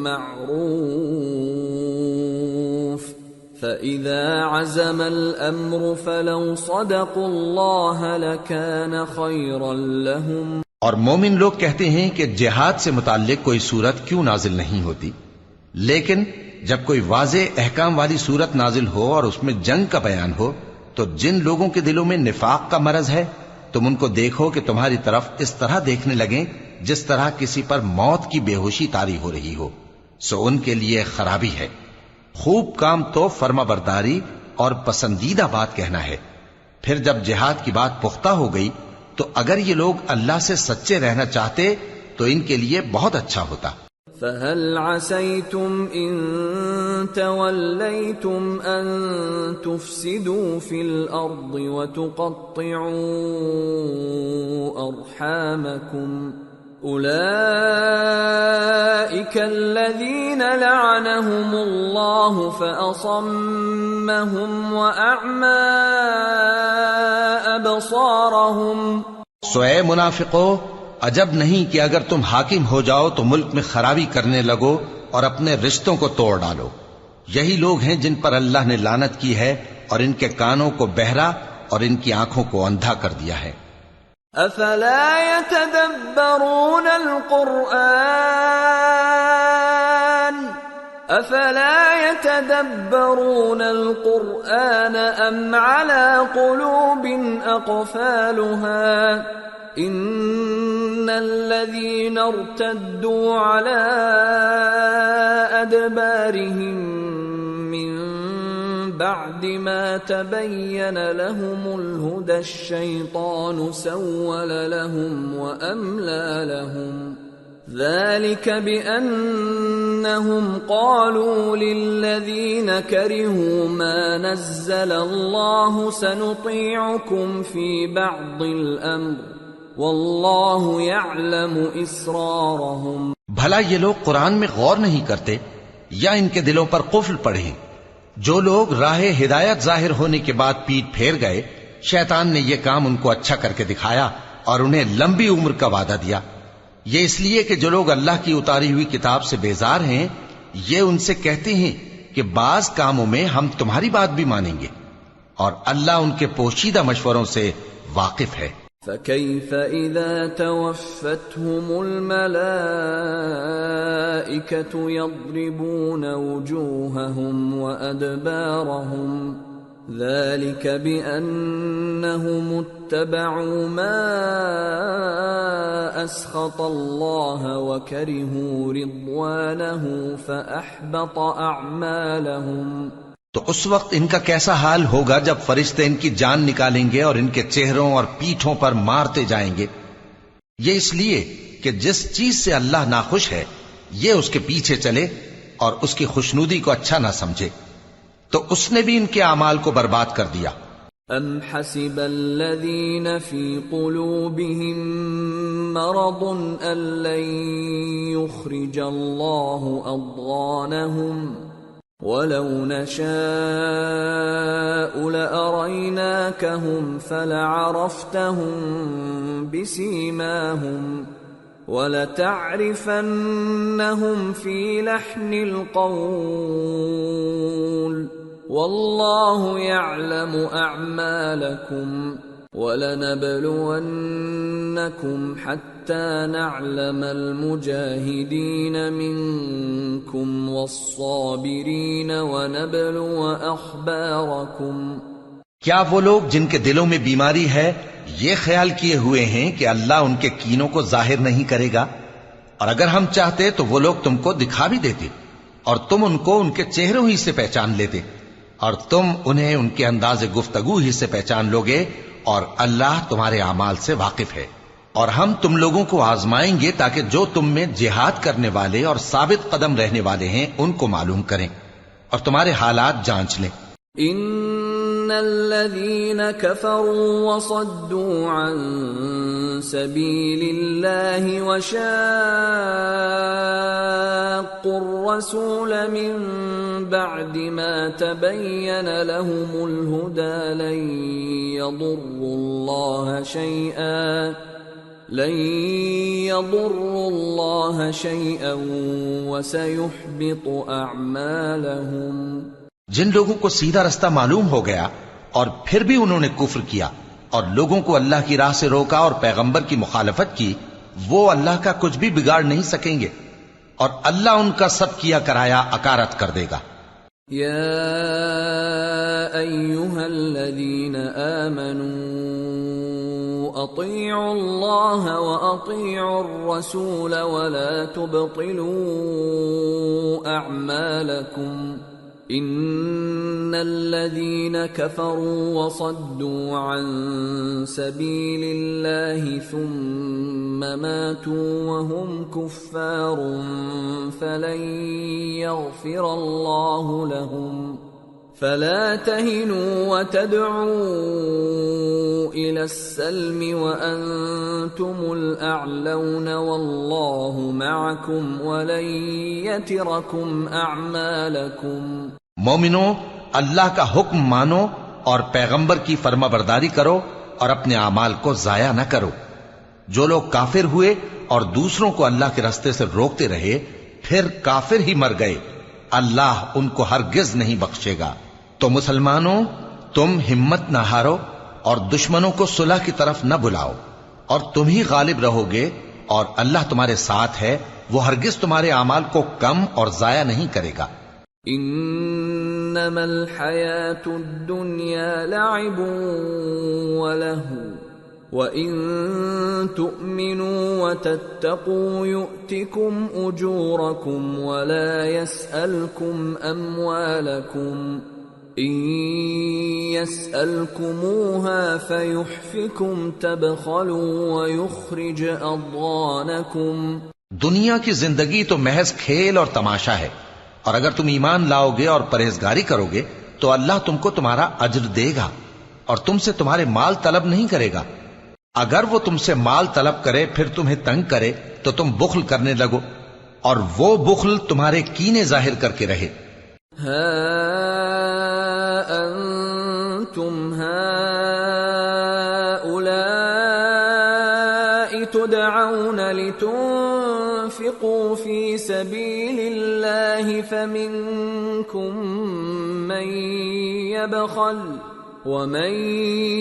معروف فإذا عزم الأمر فلو صدقوا الله لكان خيرا لهم۔ اور مومن لوگ کہتے ہیں کہ جہاد سے متعلق کوئی صورت کیوں نازل نہیں ہوتی، لیکن جب کوئی واضح احکام والی صورت نازل ہو اور اس میں جنگ کا بیان ہو تو جن لوگوں کے دلوں میں نفاق کا مرض ہے تم ان کو دیکھو کہ تمہاری طرف اس طرح دیکھنے لگیں جس طرح کسی پر موت کی بے ہوشی طاری ہو رہی ہو، سو ان کے لیے خرابی ہے۔ خوب کام تو فرما برداری اور پسندیدہ بات کہنا ہے۔ پھر جب جہاد کی بات پختہ ہو گئی تو اگر یہ لوگ اللہ سے سچے رہنا چاہتے تو ان کے لیے بہت اچھا ہوتا۔ فَهَلْ عَسَيْتُمْ إِن تَوَلَّيْتُمْ أَن تُفْسِدُوا فِي الْأَرْضِ وَتُقَطِّعُوا أَرْحَامَكُمْ أُولَئِكَ الَّذِينَ لَعَنَهُمُ اللَّهُ فَأَصَمَّهُمْ وَأَعْمَى أَبْصَارَهُمْ۔ سو اے منافقو، عجب نہیں کہ اگر تم حاکم ہو جاؤ تو ملک میں خرابی کرنے لگو اور اپنے رشتوں کو توڑ ڈالو۔ یہی لوگ ہیں جن پر اللہ نے لعنت کی ہے اور ان کے کانوں کو بہرا اور ان کی آنکھوں کو اندھا کر دیا ہے۔ افلا يتدبرون القرآن ام على قلوب اقفالها ان الذين ارتدوا على ادبارهم من بعد ما تبين لهم الهدى الشيطان سول لهم واملى لهم ذلك بأنهم قالوا للذين كرهوا ما نزل الله سنطيعكم في بعض الأمر والله يعلم إسرارهم۔ بھلا یہ لوگ قرآن میں غور نہیں کرتے یا ان کے دلوں پر قفل پڑے؟ جو لوگ راہ ہدایت ظاہر ہونے کے بعد پیٹ پھیر گئے، شیطان نے یہ کام ان کو اچھا کر کے دکھایا اور انہیں لمبی عمر کا وعدہ دیا۔ یہ اس لیے کہ جو لوگ اللہ کی اتاری ہوئی کتاب سے بیزار ہیں یہ ان سے کہتے ہیں کہ بعض کاموں میں ہم تمہاری بات بھی مانیں گے، اور اللہ ان کے پوشیدہ مشوروں سے واقف ہے۔ فَكَيْفَ إِذَا تَوَفَّتْهُمُ الْمَلَائِكَةُ يَضْرِبُونَ وُجُوهَهُمْ وَأَدْبَارَهُمْ ذلك بأنهم اتبعوا ما أسخط الله وكرهوا رضوانه فأحبط أعمالهم۔ تو اس وقت ان کا کیسا حال ہوگا جب فرشتے ان کی جان نکالیں گے اور ان کے چہروں اور پیٹھوں پر مارتے جائیں گے۔ یہ اس لیے کہ جس چیز سے اللہ ناخوش ہے یہ اس کے پیچھے چلے اور اس کی خوشنودی کو اچھا نہ سمجھے، تو اس نے بھی ان کے اعمال کو برباد کر دیا۔ ام حسب الذین فی قلوبہم مرض أن لن يخرج الله أضغانهم ولو نشاء لأريناكهم فلعرفتهم بسيماهم ولتعرفنهم في لحن القول والله يعلم أعمالكم ولنبلونكم حتى نعلم المجاهدين منكم والصابرين ونبلو أخباركم۔ کیا وہ لوگ جن کے دلوں میں بیماری ہے یہ خیال کیے ہوئے ہیں کہ اللہ ان کے کینوں کو ظاہر نہیں کرے گا؟ اور اگر ہم چاہتے تو وہ لوگ تم کو دکھا بھی دیتے اور تم ان کو ان کے چہروں ہی سے پہچان لیتے اور تم انہیں ان کے انداز گفتگو ہی سے پہچان لوگے اور اللہ تمہارے اعمال سے واقف ہے۔ اور ہم تم لوگوں کو آزمائیں گے تاکہ جو تم میں جہاد کرنے والے اور ثابت قدم رہنے والے ہیں ان کو معلوم کریں اور تمہارے حالات جانچ لیں۔ ان الذين كفروا وصدوا عن سبيل الله وشاقوا الرسول من بعد ما تبين لهم الهدى لن يضروا الله شيئا وسيحبط أعمالهم۔ جن لوگوں کو سیدھا رستہ معلوم ہو گیا اور پھر بھی انہوں نے کفر کیا اور لوگوں کو اللہ کی راہ سے روکا اور پیغمبر کی مخالفت کی، وہ اللہ کا کچھ بھی بگاڑ نہیں سکیں گے اور اللہ ان کا سب کیا کرایا اکارت کر دے گا۔ یا ایھا الذین آمنوا اطیعوا اللہ واطیعوا الرسول ولا تبطلوا اعمالکم ان الذين كفروا وصدوا عن سبيل الله ثم ماتوا وهم كفار فلن يغفر الله لهم فلا تهنوا وتدعوا إلى السلم وأنتم الأعلون والله معكم ولن يتركم أعمالكم۔ مومنو، اللہ کا حکم مانو اور پیغمبر کی فرما برداری کرو اور اپنے اعمال کو ضائع نہ کرو۔ جو لوگ کافر ہوئے اور دوسروں کو اللہ کے راستے سے روکتے رہے پھر کافر ہی مر گئے، اللہ ان کو ہرگز نہیں بخشے گا۔ تو مسلمانوں، تم ہمت نہ ہارو اور دشمنوں کو صلح کی طرف نہ بلاؤ اور تم ہی غالب رہو گے اور اللہ تمہارے ساتھ ہے، وہ ہرگز تمہارے اعمال کو کم اور ضائع نہیں کرے گا۔ انما الحیاة الدنیا لعب ولہو وَإِن تُؤْمِنُوا وَتَتَّقُوا يُؤْتِكُمْ أُجُورَكُمْ وَلَا يَسْأَلْكُمْ أَمْوَالَكُمْ إِن يَسْأَلْكُمُوهَا فَيُحْفِكُمْ تَبْخَلُوا وَيُخْرِجْ أَضْغَانَكُمْ۔ دنیا کی زندگی تو محض کھیل اور تماشا ہے، اور اگر تم ایمان لاؤ گے اور پرہیزگاری کرو گے تو اللہ تم کو تمہارا اجر دے گا اور تم سے تمہارے مال طلب نہیں کرے گا۔ اگر وہ تم سے مال طلب کرے پھر تمہیں تنگ کرے تو تم بخل کرنے لگو اور وہ بخل تمہارے کینے ظاہر کر کے رہے۔ ہا انتم ہؤلاء تدعون لتنفقوا في سبيل الله فمنكم من يبخل ومن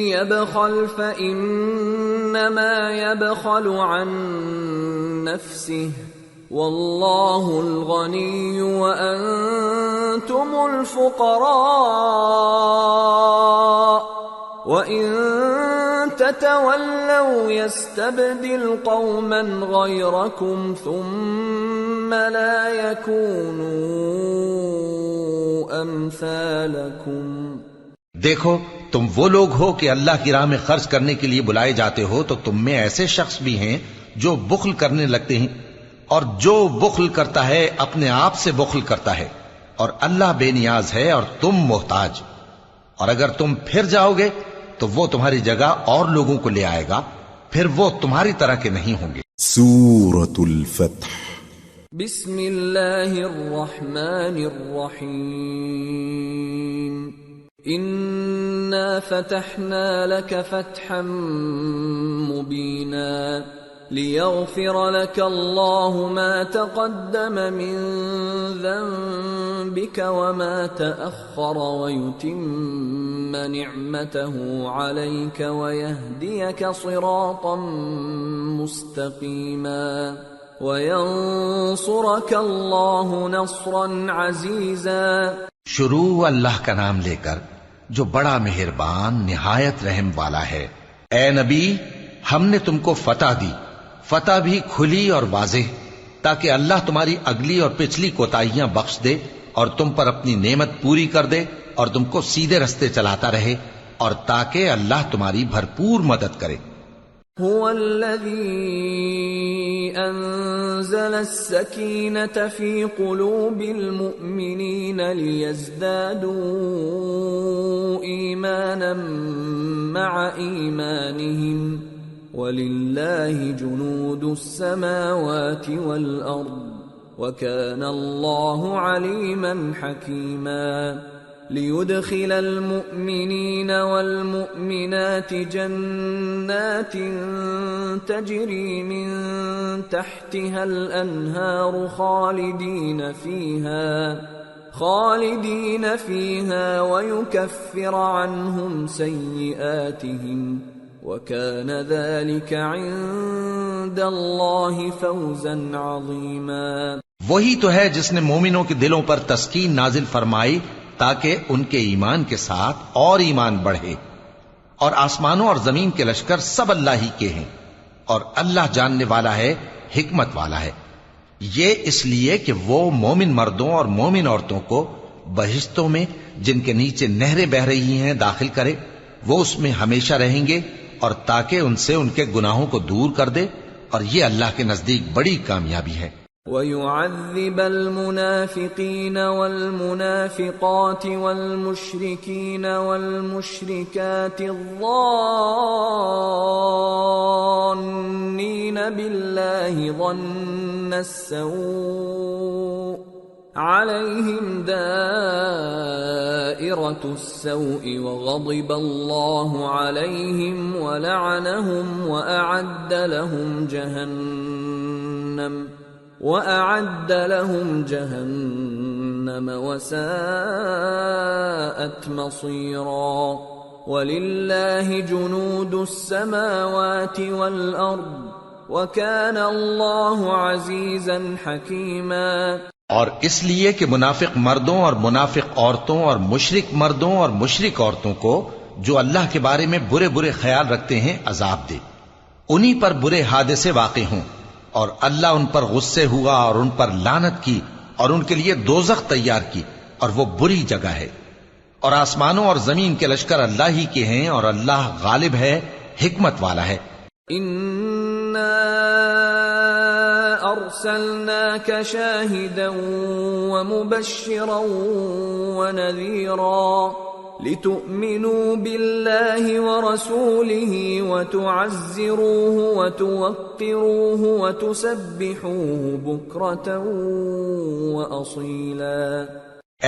يبخل فإنما يبخل عن نفسه والله الغني وأنتم الفقراء وإن تتولوا يستبدل قوما غيركم ثم لا يكونوا أمثالكم۔ دیکھو، تم وہ لوگ ہو کہ اللہ کی راہ میں خرچ کرنے کے لیے بلائے جاتے ہو تو تم میں ایسے شخص بھی ہیں جو بخل کرنے لگتے ہیں، اور جو بخل کرتا ہے اپنے آپ سے بخل کرتا ہے، اور اللہ بے نیاز ہے اور تم محتاج۔ اور اگر تم پھر جاؤ گے تو وہ تمہاری جگہ اور لوگوں کو لے آئے گا، پھر وہ تمہاری طرح کے نہیں ہوں گے۔ سورة الفتح. بسم الله الرحمن الرحيم. إنا فتحنا لك فتحا مبينا ليغفر لك الله ما تقدم من ذنبك وما تأخر ويتم نعمته عليك ويهديك صراطا مستقيما وينصرك الله نصرا عزيزا. شروع اللہ کا نام لے کر جو بڑا مہربان نہایت رحم والا ہے. اے نبی، ہم نے تم کو فتح دی، فتح بھی کھلی اور واضح، تاکہ اللہ تمہاری اگلی اور پچھلی کوتاہیاں بخش دے اور تم پر اپنی نعمت پوری کر دے اور تم کو سیدھے رستے چلاتا رہے، اور تاکہ اللہ تمہاری بھرپور مدد کرے. هو الذي أنزل السكينة في قلوب المؤمنين ليزدادوا إيمانا مع إيمانهم ولله جنود السماوات والأرض وكان الله عليما حكيما. ليدخل المؤمنين والمؤمنات جنات تجري من تحتها الأنهار خالدين فيها ويكفر عنهم سيئاتهم وكان ذلك عند الله فوزا عظيما. وہی تو ہے جس نے مومنوں کے دلوں پر تسکین نازل فرمائی تاکہ ان کے ایمان کے ساتھ اور ایمان بڑھے، اور آسمانوں اور زمین کے لشکر سب اللہ ہی کے ہیں، اور اللہ جاننے والا ہے، حکمت والا ہے. یہ اس لیے کہ وہ مومن مردوں اور مومن عورتوں کو بہشتوں میں جن کے نیچے نہریں بہ رہی ہیں داخل کرے، وہ اس میں ہمیشہ رہیں گے، اور تاکہ ان سے ان کے گناہوں کو دور کر دے، اور یہ اللہ کے نزدیک بڑی کامیابی ہے. وَيُعَذِّبَ الْمُنَافِقِينَ وَالْمُنَافِقَاتِ وَالْمُشْرِكِينَ وَالْمُشْرِكَاتِ الظَّانِّينَ بِاللَّهِ ظَنَّ السَّوْءِ عَلَيْهِمْ دَائِرَةُ السَّوْءِ وَغَضِبَ اللَّهُ عَلَيْهِمْ وَلَعَنَهُمْ وَأَعَدَّ لَهُمْ جَهَنَّمَ وَسَاءَتْ مَصِيرًا. وَلِلَّهِ جُنُودُ السَّمَاوَاتِ وَالْأَرْضِ وَكَانَ اللَّهُ عَزِيزًا حَكِيمًا. اور اس لیے کہ منافق مردوں اور منافق عورتوں اور مشرک مردوں اور مشرک عورتوں کو جو اللہ کے بارے میں برے برے خیال رکھتے ہیں عذاب دے، انہی پر برے حادثے واقع ہوں، اور اللہ ان پر غصے ہوا اور ان پر لعنت کی اور ان کے لیے دوزخ تیار کی، اور وہ بری جگہ ہے. اور آسمانوں اور زمین کے لشکر اللہ ہی کے ہیں، اور اللہ غالب ہے، حکمت والا ہے. اِنَّا أَرْسَلْنَاكَ شَاهِدًا وَمُبَشِّرًا وَنَذِيرًا لِتُؤْمِنُوا بِاللَّهِ وَرَسُولِهِ وَتُعَزِّرُوهُ وَتُوَقِّرُوهُ وَتُسَبِّحُوهُ بُكْرَةً وَأَصِيلًا.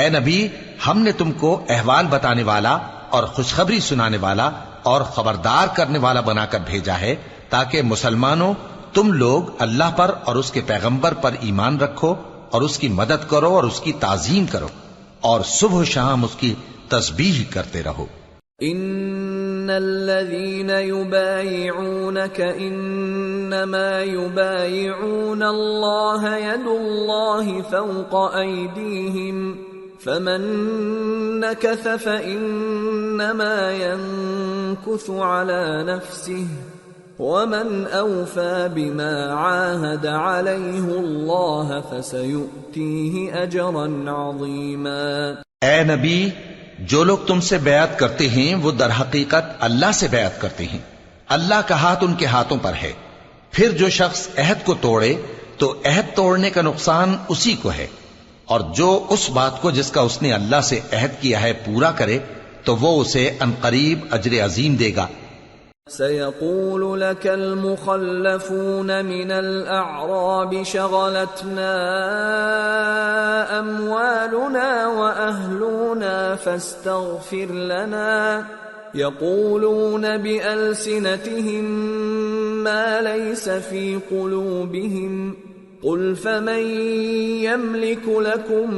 اے نبی، ہم نے تم کو احوال بتانے والا اور خوشخبری سنانے والا اور خبردار کرنے والا بنا کر بھیجا ہے، تاکہ مسلمانوں تم لوگ اللہ پر اور اس کے پیغمبر پر ایمان رکھو اور اس کی مدد کرو اور اس کی تعظیم کرو، اور صبح و شام اس کی تسبیح کرتے رہو. ان الذين يبايعونك انما يبايعون الله يد الله فوق ايديهم فمن نكث فانما ينكث على نفسه ومن اوفى بما عاهد عليه الله فسيؤتيه اجرا عظيما. اے نبی، جو لوگ تم سے بیعت کرتے ہیں وہ در حقیقت اللہ سے بیعت کرتے ہیں، اللہ کا ہاتھ ان کے ہاتھوں پر ہے. پھر جو شخص عہد کو توڑے تو عہد توڑنے کا نقصان اسی کو ہے، اور جو اس بات کو جس کا اس نے اللہ سے عہد کیا ہے پورا کرے تو وہ اسے عنقریب اجر عظیم دے گا. سيقول لك المخلفون من الأعراب شغلتنا أموالنا وأهلنا فاستغفر لنا يقولون بألسنتهم ما ليس في قلوبهم قل فمن يملك لكم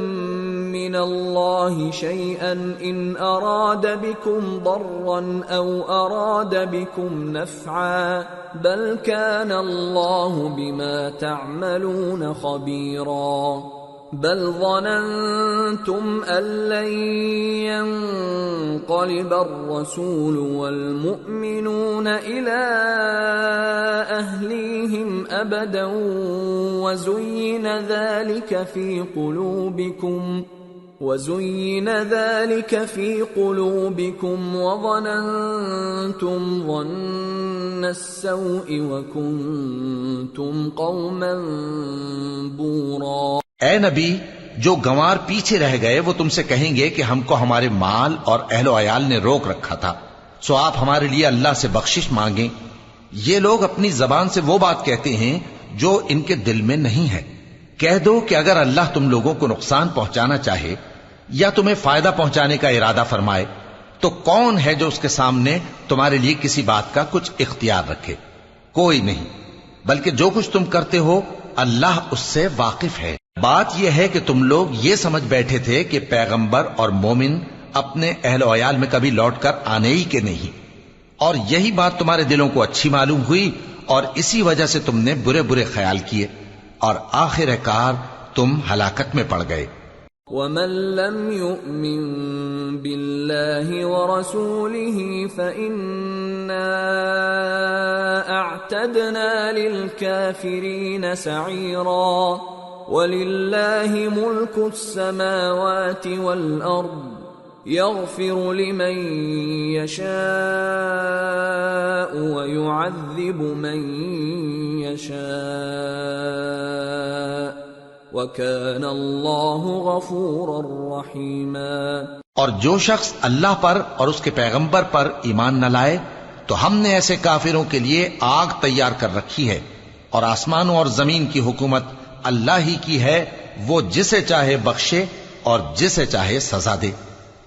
من الله شيئا إن أراد بكم ضرا أو أراد بكم نفعا بل كان الله بما تعملون خبيرا بل ظننتم أن لن ينقلب الرسول والمؤمنون إلى أهليهم أبدا وزين ذلك في قلوبكم وظننتم ظن السوء وكنتم قوما بورا. اے نبی، جو گنوار پیچھے رہ گئے وہ تم سے کہیں گے کہ ہم کو ہمارے مال اور اہل و عیال نے روک رکھا تھا، سو آپ ہمارے لیے اللہ سے بخشش مانگیں. یہ لوگ اپنی زبان سے وہ بات کہتے ہیں جو ان کے دل میں نہیں ہے. کہہ دو کہ اگر اللہ تم لوگوں کو نقصان پہنچانا چاہے یا تمہیں فائدہ پہنچانے کا ارادہ فرمائے تو کون ہے جو اس کے سامنے تمہارے لیے کسی بات کا کچھ اختیار رکھے؟ کوئی نہیں، بلکہ جو کچھ تم کرتے ہو اللہ اس سے واقف ہے. بات یہ ہے کہ تم لوگ یہ سمجھ بیٹھے تھے کہ پیغمبر اور مومن اپنے اہل و عیال میں کبھی لوٹ کر آنے ہی کے نہیں، اور یہی بات تمہارے دلوں کو اچھی معلوم ہوئی اور اسی وجہ سے تم نے برے برے خیال کیے اور آخر کار تم ہلاکت میں پڑ گئے. وَمَن لَّمْ يُؤْمِن بِاللَّهِ وَرَسُولِهِ فَإِنَّا أَعْتَدْنَا لِلْكَافِرِينَ سَعِيرًا. وَلِلَّهِ مُلْكُ السَّمَاوَاتِ وَالْأَرْضِ يَغْفِرُ لِمَن يَشَاءُ وَيُعَذِّبُ مَن يَشَاءُ وَكَانَ اللَّهُ غَفُورًا رَّحِيمًا. اور جو شخص اللہ پر اور اس کے پیغمبر پر ایمان نہ لائے تو ہم نے ایسے کافروں کے لیے آگ تیار کر رکھی ہے، اور آسمانوں اور زمین کی حکومت اللہ ہی کی ہے، وہ جسے چاہے بخشے اور جسے چاہے سزا دے،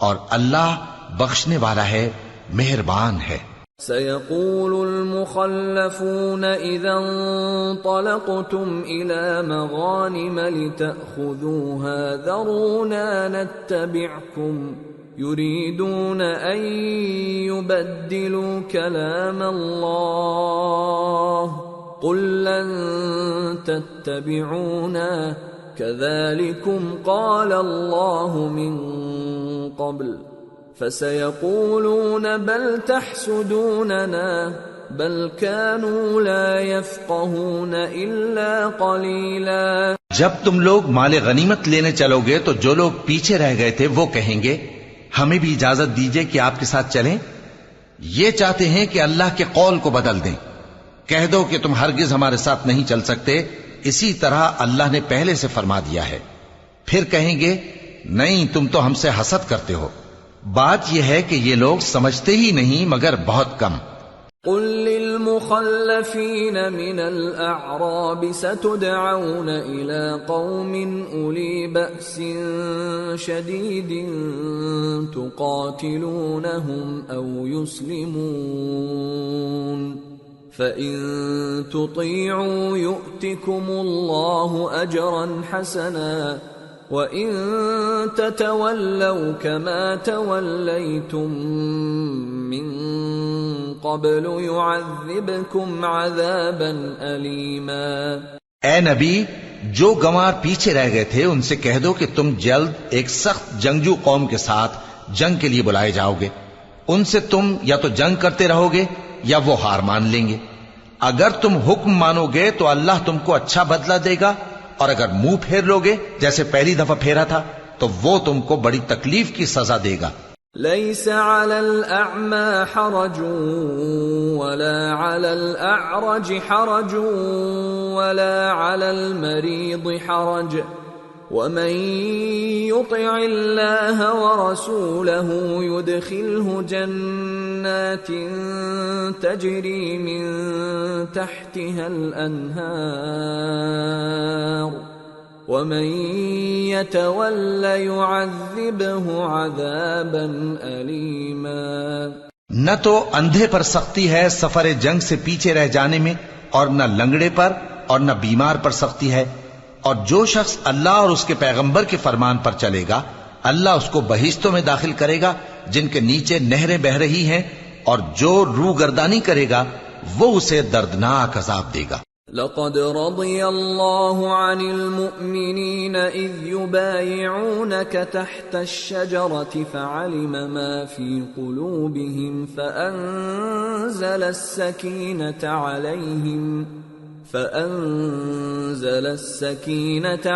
اور اللہ بخشنے والا ہے، مہربان ہے. سيقول المخلفون إذا انطلقتم إلى مغانم لتأخذوها ذرونا نتبعكم يريدون أن يبدلوا كلام الله قل لن تتبعونا كذلكم قال الله من قبل فسيقولون بل تحسدوننا بل كانوا لا يفقهون إلا قليلا. جب تم لوگ مال غنیمت لینے چلو گے تو جو لوگ پیچھے رہ گئے تھے وہ کہیں گے ہمیں بھی اجازت دیجئے کہ آپ کے ساتھ چلیں. یہ چاہتے ہیں کہ اللہ کے قول کو بدل دیں. کہہ دو کہ تم ہرگز ہمارے ساتھ نہیں چل سکتے، اسی طرح اللہ نے پہلے سے فرما دیا ہے. پھر کہیں گے نہیں، تم تو ہم سے حسد کرتے ہو. بات یہ ہے کہ یہ لوگ سمجھتے ہی نہیں مگر بہت کم. قل للمخلفين من الأعراب ستدعون إلى قوم أولي بأس شديد تقاتلونهم أو يسلمون فإن تطيعوا يؤتكم الله أجرا حسنا وَإِن تَتَوَلَّوْا كَمَا تَوَلَّيْتُم مِّن قَبْلُ يُعَذِّبْكُمْ عَذَابًا أَلِيمًا. اے نبی، جو گنوار پیچھے رہ گئے تھے ان سے کہہ دو کہ تم جلد ایک سخت جنگجو قوم کے ساتھ جنگ کے لیے بلائے جاؤ گے. ان سے تم یا تو جنگ کرتے رہو گے یا وہ ہار مان لیں گے. اگر تم حکم مانو گے تو اللہ تم کو اچھا بدلہ دے گا، اور اگر منہ پھیر لوگے جیسے پہلی دفعہ پھیرا تھا تو وہ تم کو بڑی تکلیف کی سزا دے گا. ليس على الأعمى حرج ولا على الأعرج حرج ولا على المريض حرج ومن يطع الله ورسوله يدخله جنات تجري من تحتها الأنهار ومن يتول يعذبه عذابا أليما۔ نہ تو اندھے پر سختی ہے سفر جنگ سے پیچھے رہ جانے میں، اور نہ لنگڑے پر اور نہ بیمار پر سختی ہے، اور جو شخص اللہ اور اس کے پیغمبر کے فرمان پر چلے گا اللہ اس کو بہشتوں میں داخل کرے گا جن کے نیچے نہریں بہ رہی ہیں، اور جو روگردانی کرے گا وہ اسے دردناک عذاب دے گا۔ لقد رضي الله عن المؤمنين إذ يبايعونك تحت الشجرة فعلم ما في قلوبهم فأنزل السكينة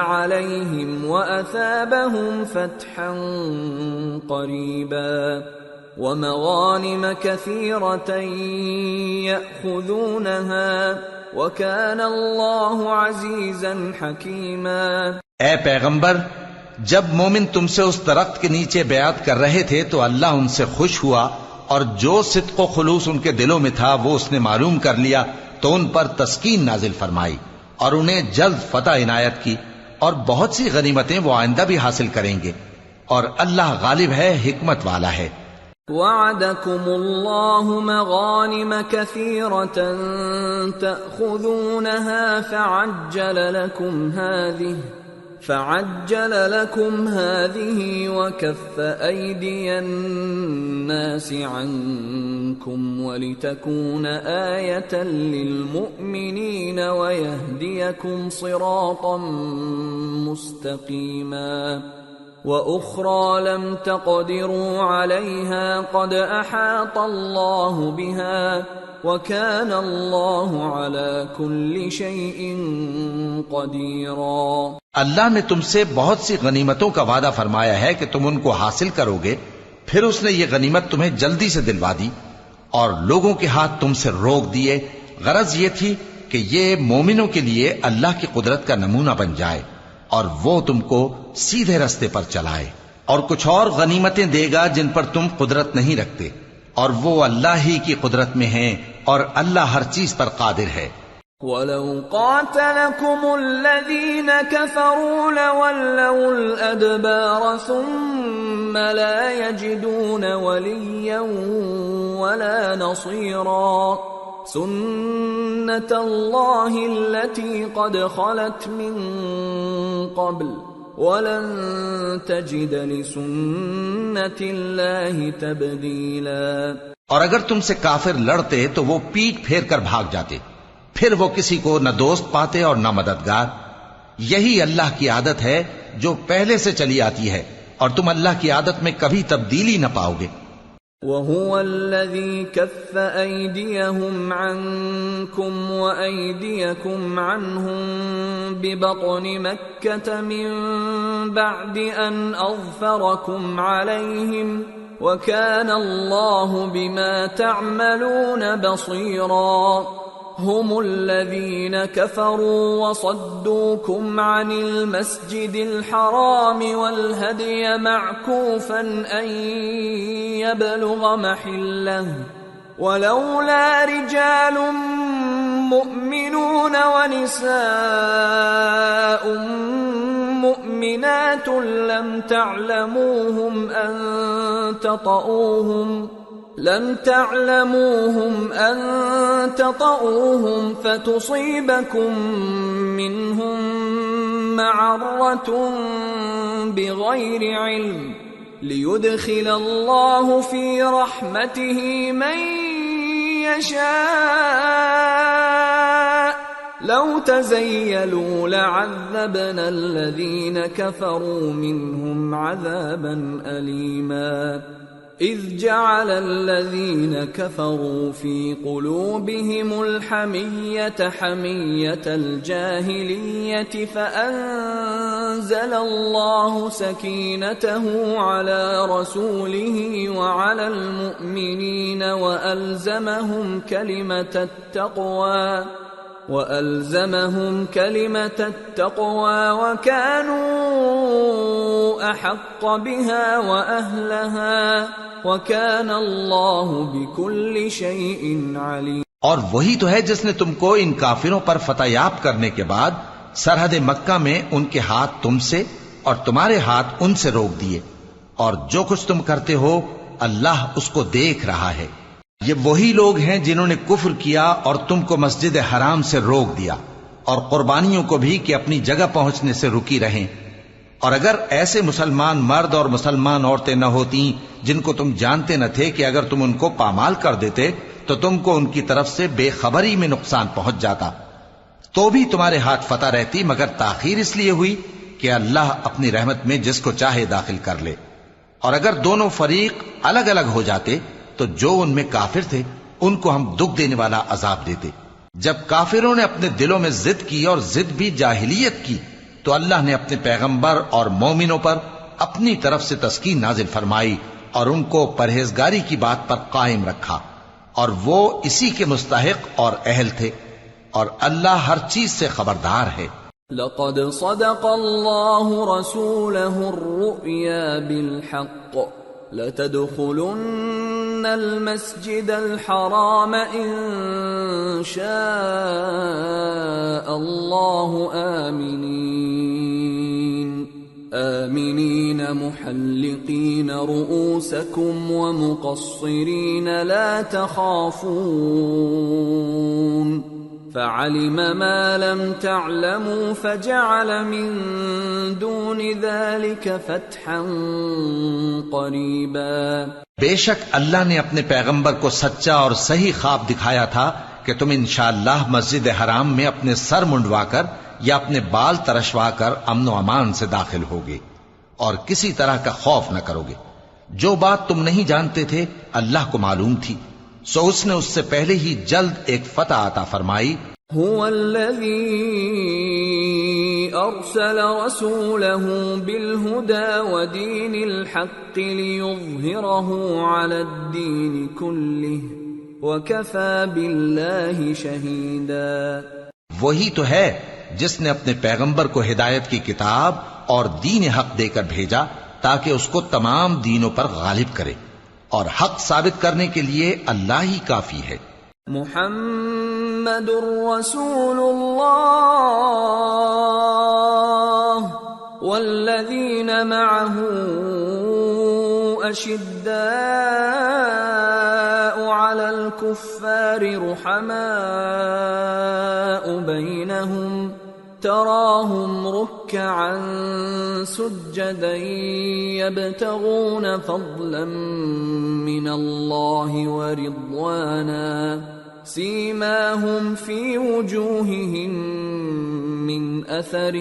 عليهم وأثابهم فتحا قريبا ومغانم كثيرة يأخذونها وَكَانَ اللَّهُ عَزِيزًا حَكِيمًا۔ اے پیغمبر، جب مومن تم سے اس درخت کے نیچے بیعت کر رہے تھے تو اللہ ان سے خوش ہوا، اور جو صدق و خلوص ان کے دلوں میں تھا وہ اس نے معلوم کر لیا تو ان پر تسکین نازل فرمائی اور انہیں جلد فتح عنایت کی، اور بہت سی غنیمتیں وہ آئندہ بھی حاصل کریں گے، اور اللہ غالب ہے، حکمت والا ہے۔ وعدكم الله مغانم كثيرة تأخذونها فعجل لكم هذه وكف أيدي الناس عنكم ولتكون آية للمؤمنين ويهديكم صراطا مستقيما وأخرى لم تقدروا عليها قد أحاط الله بها وكان الله على كل شيء قديرا۔ اللہ نے تم سے بہت سی غنیمتوں کا وعدہ فرمایا ہے کہ تم ان کو حاصل کرو گے، پھر اس نے یہ غنیمت تمہیں جلدی سے دلوا دی اور لوگوں کے ہاتھ تم سے روک دیے۔ غرض یہ تھی کہ یہ مومنوں کے لیے اللہ کی قدرت کا نمونہ بن جائے اور وہ تم کو سیدھے رستے پر چلائے، اور کچھ اور غنیمتیں دے گا جن پر تم قدرت نہیں رکھتے، اور وہ اللہ ہی کی قدرت میں ہیں، اور اللہ ہر چیز پر قادر ہے۔ وَلَوْ قَاتَلَكُمُ الَّذِينَ كَفَرُوا لَوَلَّوُا الْأَدْبَارَ ثُمَّ لَا يَجِدُونَ وَلِيًّا وَلَا نَصِيرًا سُنَّةَ اللَّهِ الَّتِي قَدْ خَلَتْ مِن قَبْلُ وَلَن تَجِدَ لِسُنَّةِ اللَّهِ تَبْدِيلًا۔ اور اگر تم سے کافر لڑتے تو وہ پیٹ پھیر کر بھاگ جاتے، پھر وہ کسی کو نہ دوست پاتے اور نہ مددگار۔ یہی اللہ کی عادت ہے جو پہلے سے چلی آتی ہے، اور تم اللہ کی عادت میں کبھی تبدیلی نہ پاؤ گے۔ وَهُوَ الَّذِي كَفَّ أَيْدِيَهُمْ عَنكُمْ وَأَيْدِيَكُمْ عَنْهُمْ بِبَطْنِ مَكَّةَ مِنْ بَعْدِ أَنْ أَظْفَرَكُمْ عَلَيْهِمْ وَكَانَ اللَّهُ بِمَا تَعْمَلُونَ بَصِيرًا۔ هم الذين كفروا وصدوكم عن المسجد الحرام والهدي معكوفا أن يبلغ محله ولولا رجال مؤمنون ونساء مؤمنات لم تعلموهم أن تطؤوهم فتصيبكم منهم معرة بغير علم ليدخل الله في رحمته من يشاء لو تزيلوا لعذبنا الذين كفروا منهم عذابا أليما إذ جعل الذين كفروا في قلوبهم الحمية حمية الجاهلية فأنزل الله سكينته على رسوله وعلى المؤمنين وألزمهم كلمة التقوى وَأَلْزَمَهُمْ كَلِمَةَ التَّقْوَى وَكَانُوا أَحَقَّ بِهَا وَأَهْلَهَا وَكَانَ اللَّهُ بِكُلِّ شَيْءٍ عَلِيمٌ۔ اور وہی تو ہے جس نے تم کو ان کافروں پر فتح یاب کرنے کے بعد سرحد مکہ میں ان کے ہاتھ تم سے اور تمہارے ہاتھ ان سے روک دیے، اور جو کچھ تم کرتے ہو اللہ اس کو دیکھ رہا ہے۔ یہ وہی لوگ ہیں جنہوں نے کفر کیا اور تم کو مسجد حرام سے روک دیا، اور قربانیوں کو بھی کہ اپنی جگہ پہنچنے سے رکی رہیں۔ اور اگر ایسے مسلمان مرد اور مسلمان عورتیں نہ ہوتی جن کو تم جانتے نہ تھے کہ اگر تم ان کو پامال کر دیتے تو تم کو ان کی طرف سے بے خبری میں نقصان پہنچ جاتا، تو بھی تمہارے ہاتھ فتح رہتی، مگر تاخیر اس لیے ہوئی کہ اللہ اپنی رحمت میں جس کو چاہے داخل کر لے۔ اور اگر دونوں فریق الگ الگ ہو جاتے تو جو ان میں کافر تھے ان کو ہم دکھ دینے والا عذاب دیتے۔ جب کافروں نے اپنے دلوں میں ضد کی، اور ضد بھی جاہلیت کی، تو اللہ نے اپنے پیغمبر اور مومنوں پر اپنی طرف سے تسکین نازل فرمائی اور ان کو پرہیزگاری کی بات پر قائم رکھا، اور وہ اسی کے مستحق اور اہل تھے، اور اللہ ہر چیز سے خبردار ہے۔ لقد صدق الله رسوله الرؤيا بالحق لتدخلن المسجد الحرام إن شاء الله آمنين محلقين رؤوسكم ومقصرين لا تخافون فعلم ما لم تعلموا فجعل من دون ذلك فتحا قریبا۔ بے شک اللہ نے اپنے پیغمبر کو سچا اور صحیح خواب دکھایا تھا کہ تم انشاءاللہ مسجد حرام میں اپنے سر منڈوا کر یا اپنے بال ترشوا کر امن و امان سے داخل ہوگے اور کسی طرح کا خوف نہ کرو گے۔ جو بات تم نہیں جانتے تھے اللہ کو معلوم تھی، سو اس نے اس سے پہلے ہی جلد ایک فتح عطا فرمائی۔ هو الذي أرسل رسوله بالهدى ودين الحق ليظهره على الدين كله وكفى بالله شهيدا۔ وہی تو ہے جس نے اپنے پیغمبر کو ہدایت کی کتاب اور دین حق دے کر بھیجا تاکہ اس کو تمام دینوں پر غالب کرے، اور حق ثابت کرنے کے لیے اللہ ہی کافی ہے۔ محمد رسول اللہ والذین معه اشداء علی الکفار رحماء بینہم تراهم ركعا سجدا يبتغون فضلا من الله ورضوانا سيماهم في وجوههم من أثر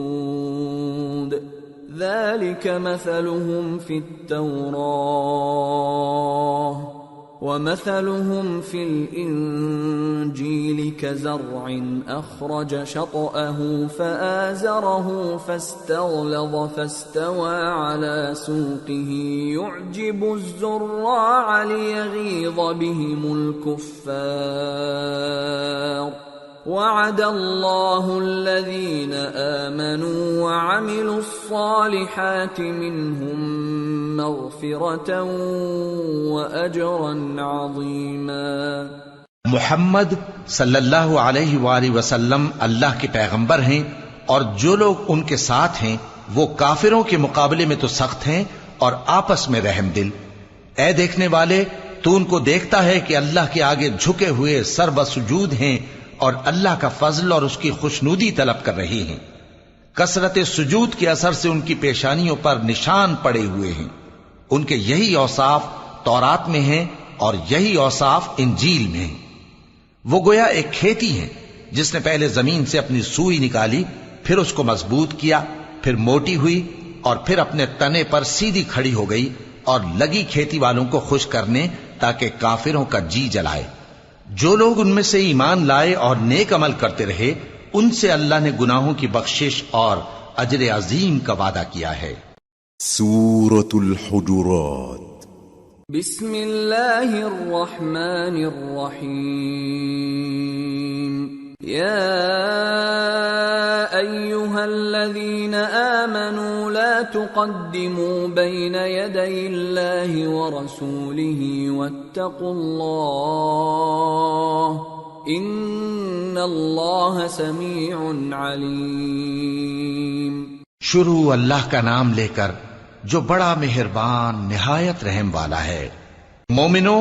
السجود ذلك مثلهم في التوراة ومثلهم في الإنجيل كزرع أخرج شطأه فآزره فاستغلظ فاستوى على سوقه يعجب الزراع ليغيظ بهم الكفار وعد الله الذين آمنوا وعملوا الصالحات منهم مغفرة وأجرا عظيما۔ محمد صلی اللہ علیہ وآلہ وسلم اللہ کے پیغمبر ہیں، اور جو لوگ ان کے ساتھ ہیں وہ کافروں کے مقابلے میں تو سخت ہیں اور آپس میں رحم دل۔ اے دیکھنے والے، تو ان کو دیکھتا ہے کہ اللہ کے آگے جھکے ہوئے سر بسجود ہیں اور اللہ کا فضل اور اس کی خوشنودی طلب کر رہے ہیں۔ کثرت سجود کے اثر سے ان کی پیشانیوں پر نشان پڑے ہوئے ہیں۔ ان کے یہی اوصاف تورات میں ہیں اور یہی اوصاف انجیل میں ہیں۔ وہ گویا ایک کھیتی ہیں جس نے پہلے زمین سے اپنی سوئی نکالی، پھر اس کو مضبوط کیا، پھر موٹی ہوئی، اور پھر اپنے تنے پر سیدھی کھڑی ہو گئی، اور لگی کھیتی والوں کو خوش کرنے تاکہ کافروں کا جی جلائے۔ جو لوگ ان میں سے ایمان لائے اور نیک عمل کرتے رہے، ان سے اللہ نے گناہوں کی بخشش اور اجر عظیم کا وعدہ کیا ہے۔ سورة الحجرات بسم اللہ الرحمن الرحیم یا ایہا الذین آمنوا لا تقدموا بین یدی اللہ ورسولہ واتقوا اللہ ان اللہ سمیع علیم۔ شروع اللہ کا نام لے کر جو بڑا مہربان نہایت رحم والا ہے۔ مومنو،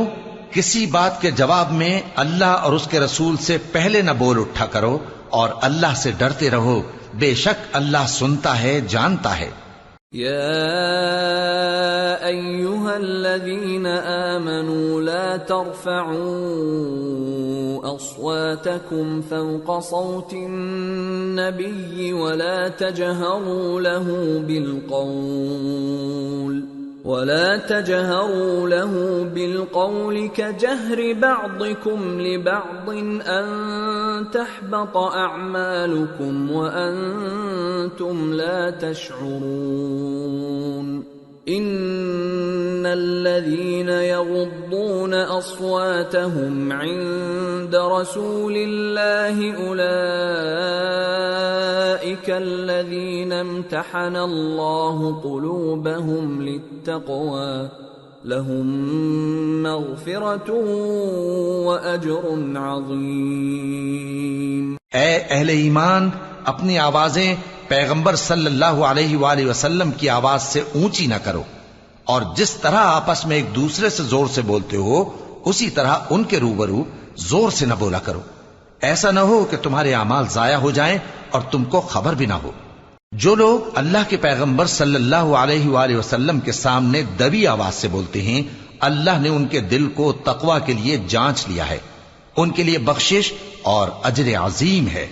کسی بات کے جواب میں اللہ اور اس کے رسول سے پہلے نہ بول اٹھا کرو اور اللہ سے ڈرتے رہو، بے شک اللہ سنتا ہے، جانتا ہے۔ یا ایہا الذین آمنوا لا ترفعوا اصواتکم فوق صوت النبی ولا تجہروا له بالقول كجهر بعضكم لبعض أن تحبط أعمالكم وأنتم لا تشعرون إن الذين يغضون أصواتهم عند رسول الله أولئك الذين امتحن الله قلوبهم للتقوى لهم مغفرة وأجر عظيم۔ اے اہل ایمان، اپنی آوازیں پیغمبر صلی اللہ علیہ وآلہ وسلم کی آواز سے اونچی نہ کرو، اور جس طرح آپس میں ایک دوسرے سے زور سے بولتے ہو اسی طرح ان کے روبرو زور سے نہ بولا کرو، ایسا نہ ہو کہ تمہارے اعمال ضائع ہو جائیں اور تم کو خبر بھی نہ ہو۔ جو لوگ اللہ کے پیغمبر صلی اللہ علیہ وآلہ وسلم کے سامنے دبی آواز سے بولتے ہیں، اللہ نے ان کے دل کو تقوی کے لیے جانچ لیا ہے، ان کے لیے بخشش اور اجر عظیم ہے۔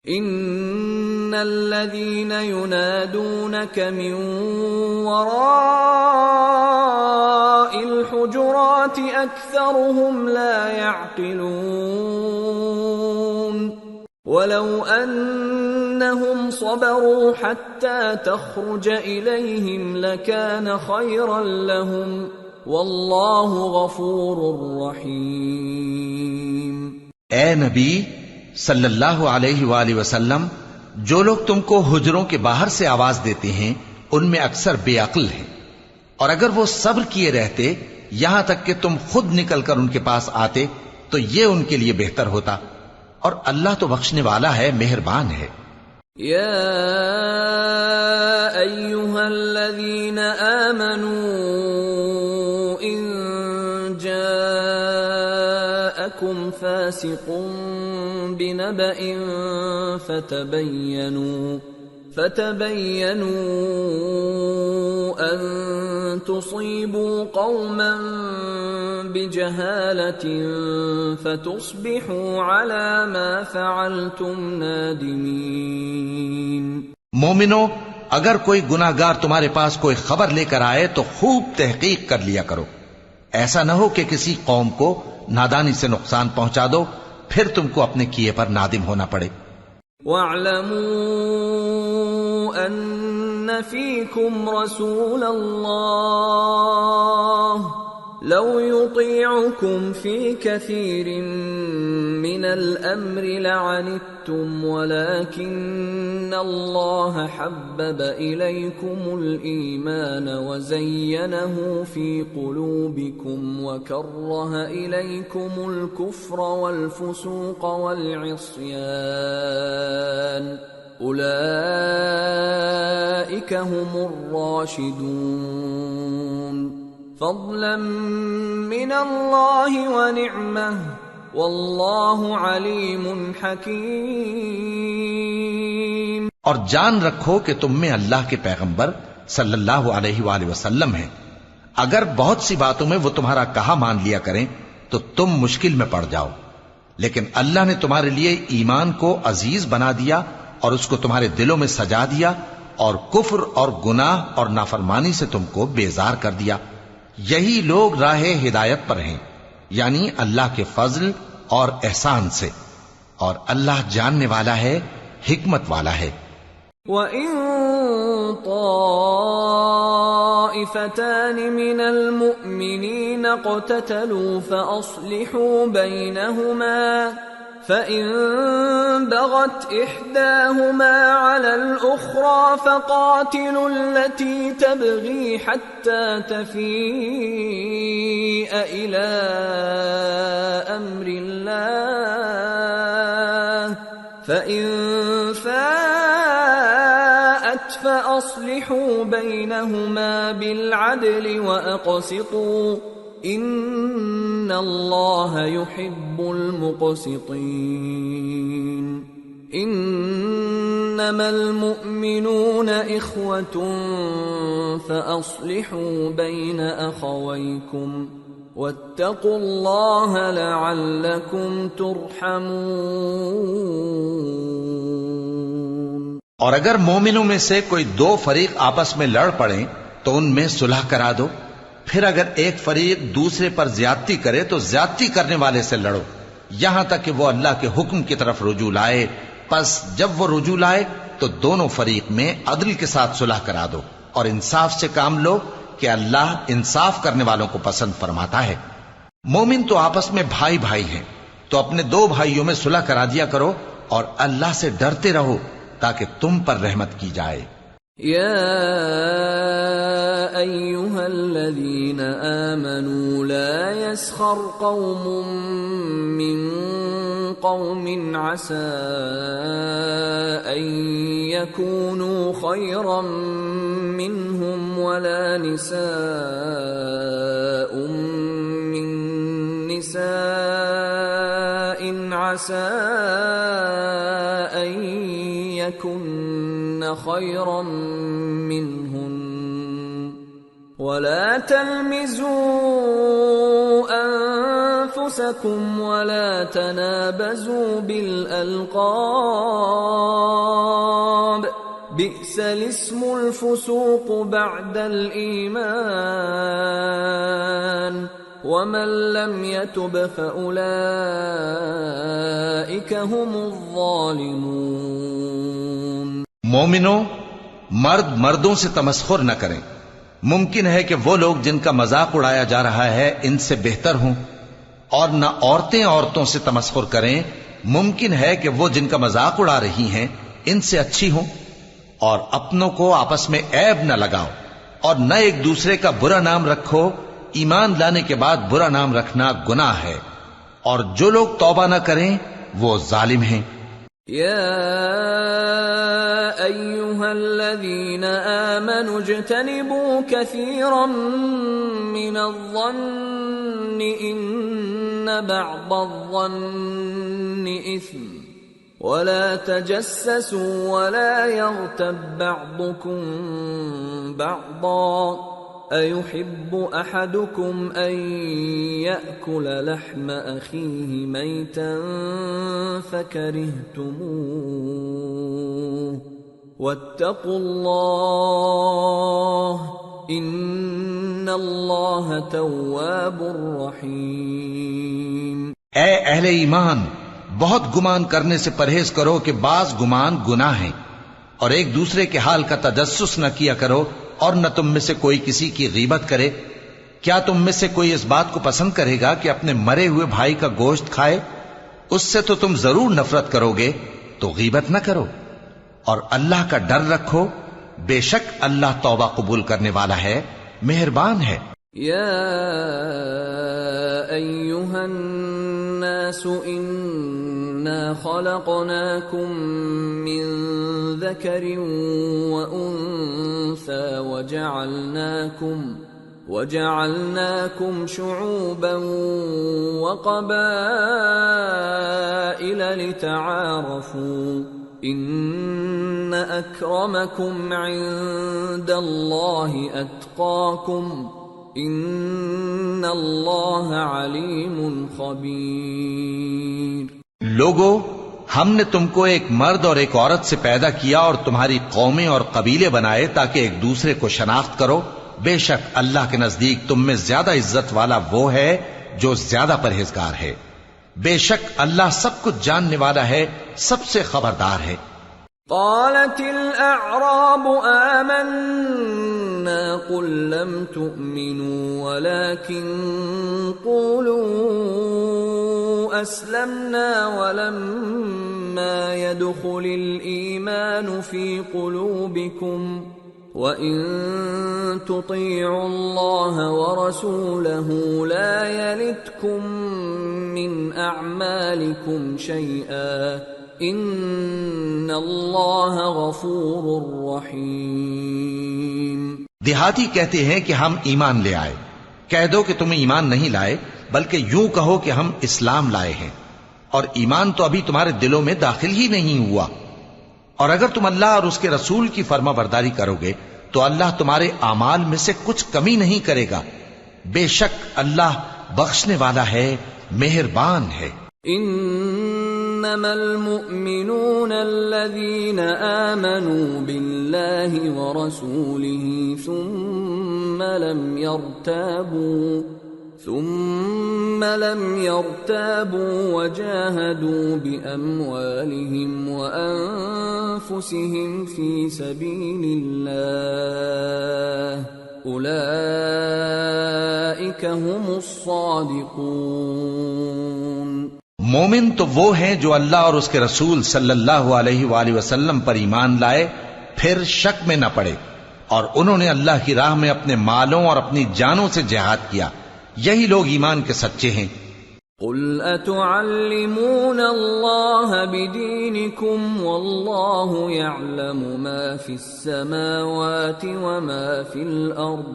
ان الذين ينادونك من وراء الحجرات اكثرهم لا يعقلون ولو انهم صبروا حتى تخرج اليهم لكان خيرا لهم والله غفور رحيم۔ اے نبی صلی اللہ علیہ وآلہ وسلم، جو لوگ تم کو حجروں کے باہر سے آواز دیتے ہیں ان میں اکثر بے عقل ہیں، اور اگر وہ صبر کیے رہتے یہاں تک کہ تم خود نکل کر ان کے پاس آتے تو یہ ان کے لیے بہتر ہوتا، اور اللہ تو بخشنے والا ہے، مہربان ہے۔ یا ایہا الذین آمنوا ان جاءکم فاسق بنبأ فتبينوا أن تصيبوا قوما بجهالة فتصبحوا على ما فعلتم نادمين۔ مومنو، اگر کوئی گناہگار تمہارے پاس کوئی خبر لے کر آئے تو خوب تحقیق کر لیا کرو، ایسا نہ ہو کہ کسی قوم کو نادانی سے نقصان پہنچا دو پھر تم کو اپنے کیے پر نادم ہونا پڑے۔ وَاعْلَمُوا أَنَّ فِيكُمْ رَسُولَ اللَّهِ لَوْ يُطِيعُكُمْ فِي كَثِيرٍ مِّنَ الْأَمْرِ لَعَنِتُّمْ وَلَكِنَّ اللَّهَ حَبَّبَ إِلَيْكُمُ الْإِيمَانَ وَزَيَّنَهُ فِي قُلُوبِكُمْ وَكَرَّهَ إِلَيْكُمُ الْكُفْرَ وَالْفُسُوقَ وَالْعِصْيَانَ أُولَئِكَ هُمُ الرَّاشِدُونَ فضلا من اللہ ونعمہ واللہ علیم حکیم۔ اور جان رکھو کہ تم میں اللہ کے پیغمبر صلی اللہ علیہ وآلہ وسلم ہیں، اگر بہت سی باتوں میں وہ تمہارا کہا مان لیا کریں تو تم مشکل میں پڑ جاؤ، لیکن اللہ نے تمہارے لیے ایمان کو عزیز بنا دیا اور اس کو تمہارے دلوں میں سجا دیا، اور کفر اور گناہ اور نافرمانی سے تم کو بیزار کر دیا۔ یہی لوگ راہ ہدایت پر ہیں، یعنی اللہ کے فضل اور احسان سے، اور اللہ جاننے والا ہے، حکمت والا ہے۔ وَإِن طائفتان من المؤمنين اقتتلوا فأصلحوا بينهما فإن بغت إحداهما على الأخرى فقاتلوا التي تبغي حتى تفيء إلى أمر الله فإن فاءت فأصلحوا بينهما بالعدل وأقسطوا إن الله يحب المقسطين إنما المؤمنون إخوة فأصلحوا بين أخويكم واتقوا الله لعلكم ترحمون۔ اور اگر مومنوں میں سے کوئی دو فریق آپس میں لڑ پڑیں تو ان میں صلح کرا دو، پھر اگر ایک فریق دوسرے پر زیادتی کرے تو زیادتی کرنے والے سے لڑو یہاں تک کہ وہ اللہ کے حکم کی طرف رجوع لائے، پس جب وہ رجوع لائے تو دونوں فریق میں عدل کے ساتھ صلح کرا دو اور انصاف سے کام لو کہ اللہ انصاف کرنے والوں کو پسند فرماتا ہے۔ مومن تو آپس میں بھائی بھائی ہیں، تو اپنے دو بھائیوں میں صلح کرا دیا کرو اور اللہ سے ڈرتے رہو تاکہ تم پر رحمت کی جائے۔ يا أيها الذين آمنوا لا يسخر قوم من قوم عسى أن يكونوا خيرا منهم ولا نساء من نساء عسى أن يكن خيرا منهن ولا تلمزوا أنفسكم ولا تنابزوا بالألقاب بئس الاسم الفسوق بعد الإيمان ومن لم يتب فأولئك هم الظالمون۔ مومنوں، مرد مردوں سے تمسخر نہ کریں۔ ممکن ہے کہ وہ لوگ جن کا مذاق اڑایا جا رہا ہے ان سے بہتر ہوں، اور نہ عورتیں عورتوں سے تمسخر کریں۔ ممکن ہے کہ وہ جن کا مذاق اڑا رہی ہیں ان سے اچھی ہوں، اور اپنوں کو آپس میں عیب نہ لگاؤ اور نہ ایک دوسرے کا برا نام رکھو۔ ایمان لانے کے بعد برا نام رکھنا گناہ ہے، اور جو لوگ توبہ نہ کریں وہ ظالم ہیں۔ يا أيها الذين آمنوا اجتنبوا كثيرا من الظن إن بعض الظن إثم ولا تجسسوا ولا يغتب بعضكم بعضا أيحب أحدكم أن يأكل لحم أخيه ميتا فكرهتموه واتقوا الله إن الله تواب رحيم۔ اے اہل ایمان، بہت گمان کرنے سے پرہیز کرو کہ بعض گمان گناہ ہیں، اور ایک دوسرے کے حال کا تجسس نہ کیا کرو، اور نہ تم میں سے کوئی کسی کی غیبت کرے۔ کیا تم میں سے کوئی اس بات کو پسند کرے گا کہ اپنے مرے ہوئے بھائی کا گوشت کھائے؟ اس سے تو تم ضرور نفرت کرو گے، تو غیبت نہ کرو، اور اللہ کا ڈر رکھو، بے شک اللہ توبہ قبول کرنے والا ہے، مہربان ہے۔ يا أيها الناس إنا خلقناكم من ذكر وأنثى وجعلناكم شعوبا وقبائل لتعارفوا إن أكرمكم عند الله أتقاكم ان اللہ علیم خبیر۔ لوگو، ہم نے تم کو ایک مرد اور ایک عورت سے پیدا کیا اور تمہاری قومیں اور قبیلے بنائے تاکہ ایک دوسرے کو شناخت کرو۔ بے شک اللہ کے نزدیک تم میں زیادہ عزت والا وہ ہے جو زیادہ پرہیزگار ہے۔ بے شک اللہ سب کچھ جاننے والا ہے، سب سے خبردار ہے۔ قالت الأعراب آمنا قلنا قل لم تؤمنوا ولكن قولوا أسلمنا ولما يدخل الإيمان في قلوبكم وَإِن تُطِيعُوا اللَّهَ وَرَسُولَهُ لَا يَلِتْكُم مِّنْ أَعْمَالِكُمْ شَيْئًا إِنَّ اللَّهَ غَفُورٌ رَّحِيمٌ۔ دیہاتی کہتے ہیں کہ ہم ایمان لے آئے، کہہ دو کہ تم ایمان نہیں لائے بلکہ یوں کہو کہ ہم اسلام لائے ہیں، اور ایمان تو ابھی تمہارے دلوں میں داخل ہی نہیں ہوا، اور اگر تم اللہ اور اس کے رسول کی فرما برداری کرو گے تو اللہ تمہارے اعمال میں سے کچھ کمی نہیں کرے گا، بے شک اللہ بخشنے والا ہے، مہربان ہے۔ انما المؤمنون الذين آمنوا بالله ورسوله ثم لم يرتابوا وجاهدوا بأموالهم وأنفسهم في سبيل الله أولئك هم الصادقون۔ مومن تو وہ ہیں جو اللہ اور اس کے رسول صلی اللہ علیہ وآلہ وسلم پر ایمان لائے پھر شک میں نہ پڑے، اور انہوں نے اللہ کی راہ میں اپنے مالوں اور اپنی جانوں سے جہاد کیا، یہی لوگ ایمان کے سچے ہیں۔ قل اتعلمون اللہ بدینکم واللہ یعلم ما فی السماوات وما فی الارض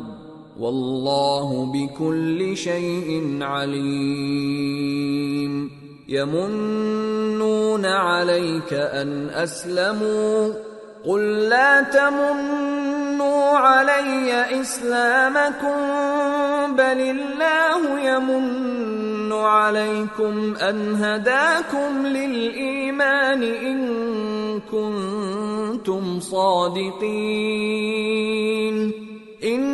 واللہ بکل شیء علیم۔ یمنون علیک ان اسلموا قل لا تمنوا علی اسلامکم بل اللہ یمن علیکم ان ہداکم للایمان ان کنتم صادقین ان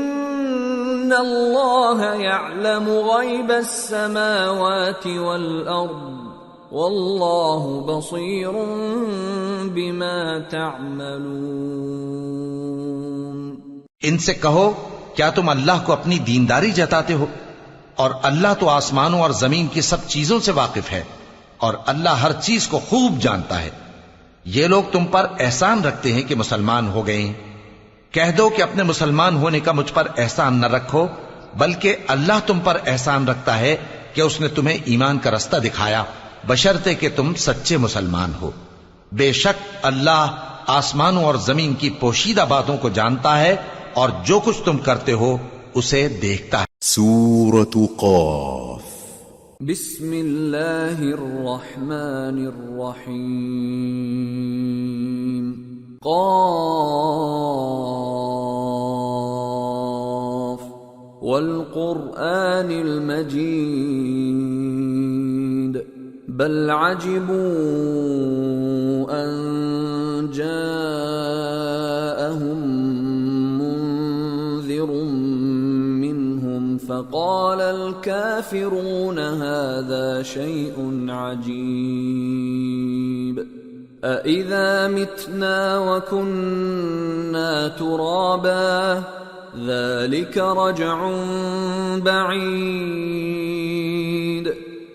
اللہ یعلم غیب السماوات والارض واللہ بصیر بما تعملون۔ ان سے کہو کیا تم اللہ کو اپنی دینداری جتاتے ہو؟ اور اللہ تو آسمانوں اور زمین کی سب چیزوں سے واقف ہے، اور اللہ ہر چیز کو خوب جانتا ہے۔ یہ لوگ تم پر احسان رکھتے ہیں کہ مسلمان ہو گئے ہیں، کہہ دو کہ اپنے مسلمان ہونے کا مجھ پر احسان نہ رکھو، بلکہ اللہ تم پر احسان رکھتا ہے کہ اس نے تمہیں ایمان کا رستہ دکھایا، بشرطے کہ تم سچے مسلمان ہو۔ بے شک اللہ آسمانوں اور زمین کی پوشیدہ باتوں کو جانتا ہے، اور جو کچھ تم کرتے ہو اسے دیکھتا ہے۔ سورة قاف۔ بسم اللہ الرحمن الرحیم۔ قاف والقرآن المجید بل عجبوا ان جاءهم منذر منهم فقال الكافرون هذا شيء عجيب أإذا متنا وكنا ترابا ذلك رجع بعيد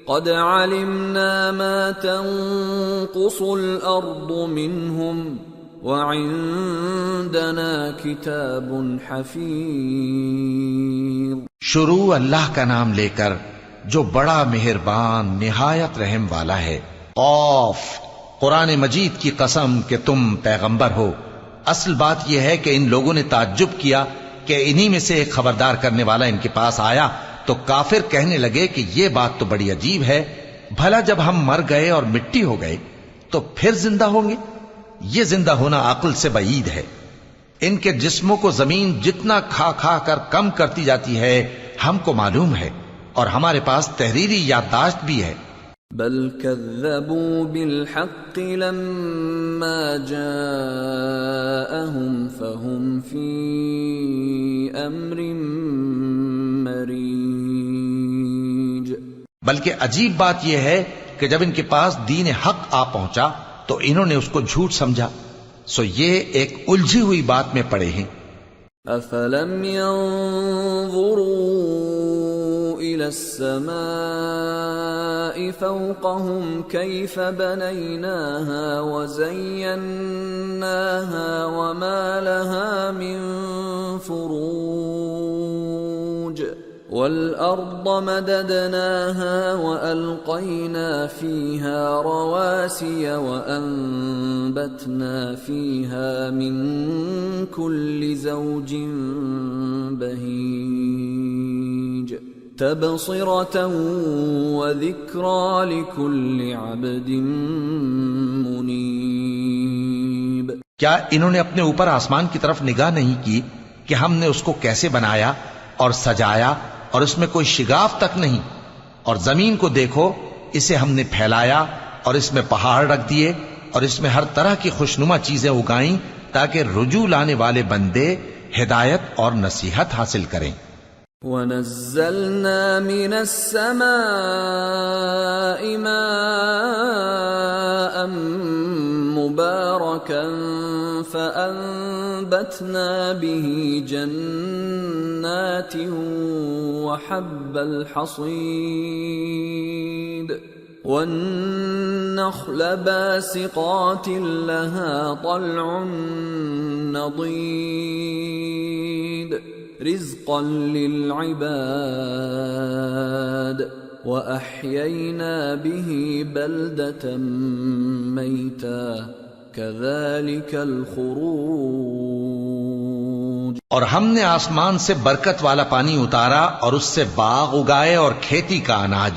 قد علمنا ما تنقص الأرض منهم وعندنا كتاب حفيظ۔ شروع اللہ کا نام لے کر جو بڑا مہربان نہایت رحم والا ہے۔ قاف، قرآن مجید کی قسم کہ تم پیغمبر ہو۔ اصل بات یہ ہے کہ ان لوگوں نے تعجب کیا کہ انہی میں سے ایک خبردار کرنے والا ان کے پاس آیا، تو کافر کہنے لگے کہ یہ بات تو بڑی عجیب ہے، بھلا جب ہم مر گئے اور مٹی ہو گئے تو پھر زندہ ہوں گے؟ یہ زندہ ہونا عقل سے بعید ہے۔ ان کے جسموں کو زمین جتنا کھا کھا کر کم کرتی جاتی ہے ہم کو معلوم ہے، اور ہمارے پاس تحریری یادداشت بھی ہے۔ بل كذبوا بالحق لما جاءهم فهم في امر مريج۔ بلکہ عجیب بات یہ ہے کہ جب ان کے پاس دین حق آ پہنچا تو انہوں نے اس کو جھوٹ سمجھا، سو یہ ایک الجھی ہوئی بات میں پڑے ہیں۔ أفلم ينظروا إلى السماء فوقهم كيف بنيناها وزيناها وما لها من فروج والأرض مددناها وألقينا فيها رواسي وأنبتنا فيها من كل زوج بهيج تبصرة وذكرى لكل عبد منيب. کیا انہوں نے اپنے اوپر آسمان کی طرف نگاہ نہیں کی کہ ہم نے اس کو کیسے بنایا اور سجایا اور اس میں کوئی شگاف تک نہیں؟ اور زمین کو دیکھو، اسے ہم نے پھیلایا اور اس میں پہاڑ رکھ دیے اور اس میں ہر طرح کی خوشنما چیزیں اگائیں تاکہ رجوع لانے والے بندے ہدایت اور نصیحت حاصل کریں. وَنَزَّلْنَا مِنَ السَّمَاءِ مَاءً مُبَارَكًا فَأَنبَتْنَا بِهِ جَنَّاتٍ وَحَبَّ الْحَصِيدِ وَالنَّخْلَ بَاسِقَاتٍ لَهَا طَلْعٌ نَضِيدٌ رزقا للعباد وأحيينا به بلدة ميتا كذلك الخروج. اور ہم نے آسمان سے برکت والا پانی اتارا اور اس سے باغ اگائے اور کھیتی کا اناج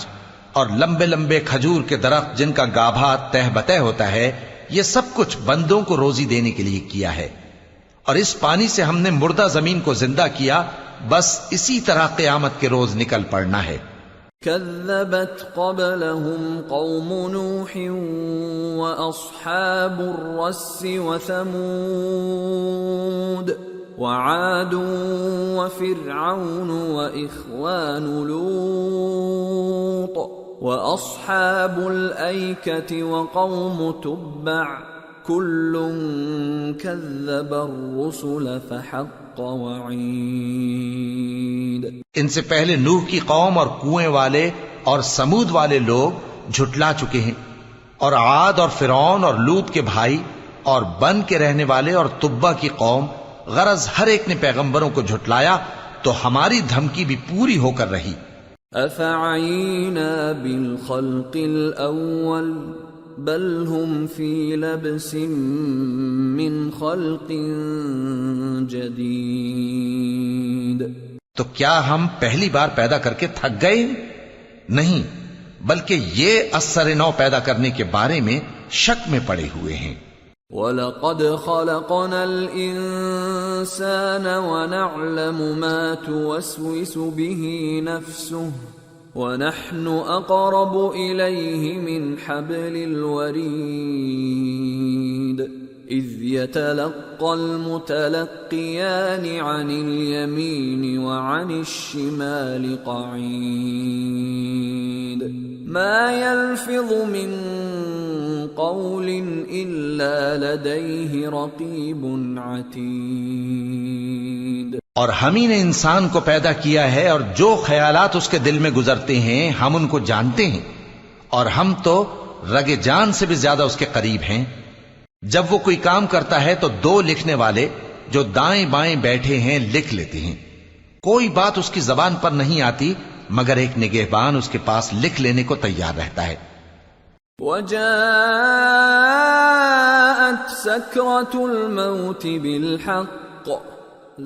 اور لمبے لمبے کھجور کے درخت جن کا گابھا تہ بتہ ہوتا ہے. یہ سب کچھ بندوں کو روزی دینے کے لیے کیا ہے. اور اس پانی سے ہم نے مردہ زمین کو زندہ کیا. بس اسی طرح قیامت کے روز نکل پڑنا ہے. كذبت قبلهم قوم نوح وأصحاب الرس وثمود وعاد وفرعون وإخوان لوط وأصحاب الأيكة وقوم تبع كل كذب الرسل فحق وعيد. ان سے پہلے نوح کی قوم اور کنویں والے اور سمود والے لوگ جھٹلا چکے ہیں، اور عاد اور فرعون اور لوط کے بھائی اور بن کے رہنے والے اور تبا کی قوم، غرض ہر ایک نے پیغمبروں کو جھٹلایا تو ہماری دھمکی بھی پوری ہو کر رہی. أفعينا بالخلق الأول بل هم في لبس من خلق جديد. تو کیا ہم پہلی بار پیدا کر کے تھک گئے؟ نہیں، بلکہ یہ اثر نو پیدا کرنے کے بارے میں شک میں پڑے ہوئے ہیں. وَلَقَدْ خَلَقْنَا الْإِنسَانَ وَنَعْلَمُ مَا تُوَسْوِسُ بِهِ نَفْسُهُ وَنَحْنُ أَقْرَبُ إِلَيْهِ مِنْ حَبْلِ الْوَرِيدِ إِذْ يَتَلَقَّى الْمُتَلَقِّيَانِ عَنِ الْيَمِينِ وَعَنِ الشِّمَالِ قَعِيدٌ مَا يَلْفِظُ مِنْ قَوْلٍ إِلَّا لَدَيْهِ رَقِيبٌ عَتِيدٌ. اور ہم ہی نے انسان کو پیدا کیا ہے اور جو خیالات اس کے دل میں گزرتے ہیں ہم ان کو جانتے ہیں، اور ہم تو رگ جان سے بھی زیادہ اس کے قریب ہیں. جب وہ کوئی کام کرتا ہے تو دو لکھنے والے جو دائیں بائیں بیٹھے ہیں لکھ لیتے ہیں. کوئی بات اس کی زبان پر نہیں آتی مگر ایک نگہبان اس کے پاس لکھ لینے کو تیار رہتا ہے. وَجَاءَتْ سَكْرَةُ الْمَوْتِ بِالْحَقِّ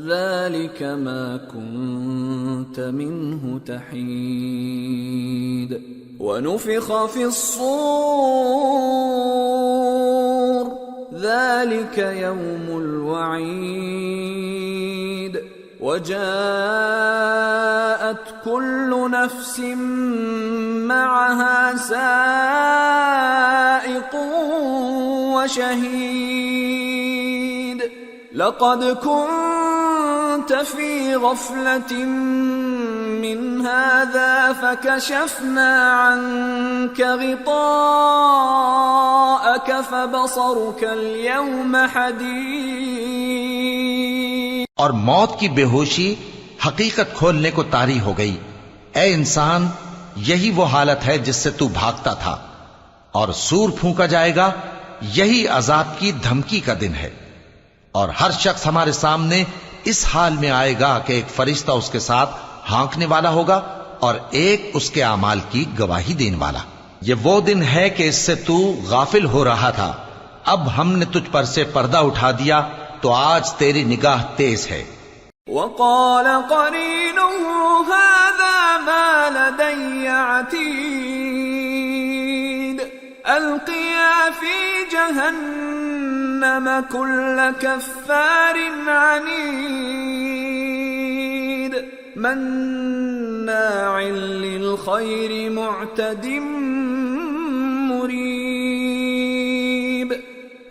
ذَلِكَ مَا كُنْتَ مِنْهُ تَحِيدُ وَنُفِخَ فِي الصُّورِ ذَلِكَ يَوْمُ الْوَعِيدِ وَجَاءَتْ كُلُّ نَفْسٍ مَّعَهَا سَائِقٌ وَشَهِيدٌ لَقَدْ كُنْتَ فِي غَفْلَةٍ مِّنْ هَذَا فَكَشَفْنَا عَنْكَ غِطَاءَكَ فَبَصَرُكَ الْيَوْمَ حَدِيدٌ. اور موت کی بے ہوشی حقیقت کھولنے کو طاری ہو گئی۔ اے انسان، یہی وہ حالت ہے جس سے تو بھاگتا تھا، اور سور پھونکا جائے گا، یہی عذاب کی دھمکی کا دن ہے۔ اور ہر شخص ہمارے سامنے اس حال میں آئے گا کہ ایک فرشتہ اس کے ساتھ ہانکنے والا ہوگا اور ایک اس کے اعمال کی گواہی دینے والا۔ یہ وہ دن ہے کہ اس سے تو غافل ہو رہا تھا، اب ہم نے تجھ پر سے پردہ اٹھا دیا تو آج تیری نگاہ تیز ہے۔ وقال قرينه هذا ما لدي عتيد القيا في جهنم كل كفار عنيد مناع للخير معتد مريب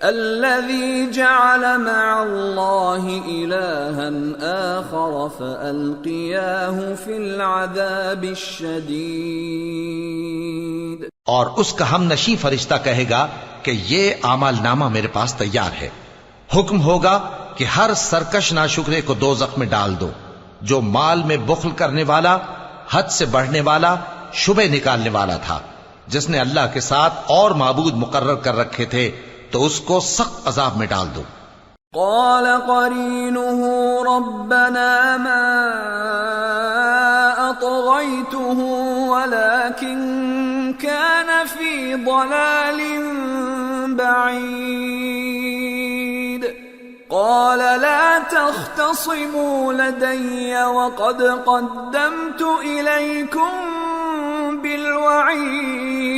الذي جعل مع الله إلها آخر فألقياه في العذاب الشديد۔ اور اس کا ہم نشیں فرشتہ کہے گا کہ یہ اعمال نامہ میرے پاس تیار ہے۔ حکم ہوگا کہ ہر سرکش ناشکرے کو دوزخ میں ڈال دو، جو مال میں بخل کرنے والا، حد سے بڑھنے والا، شبہ نکالنے والا تھا، جس نے اللہ کے ساتھ اور معبود مقرر کر رکھے تھے، تو اس کو سخت عذاب میں ڈال دو۔ قال قرينه ربنا ما أطغيته ولكن كان في ضلال بعيد قال لا تختصموا لدي وقد قدمت إليكم بالوعيد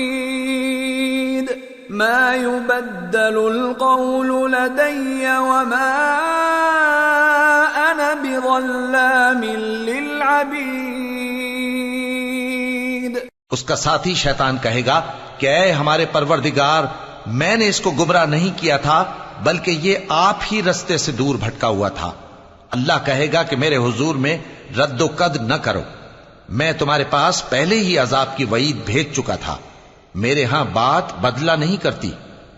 ما يبدل القول لدي وما أنا بظلام للعبيد۔ اس کا ساتھی شیطان کہے گا کہ اے ہمارے پروردگار، میں نے اس کو گمراہ نہیں کیا تھا بلکہ یہ آپ ہی رستے سے دور بھٹکا ہوا تھا۔ اللہ کہے گا کہ میرے حضور میں رد و قد نہ کرو، میں تمہارے پاس پہلے ہی عذاب کی وعید بھیج چکا تھا۔ میرے ہاں بات بدلہ نہیں کرتی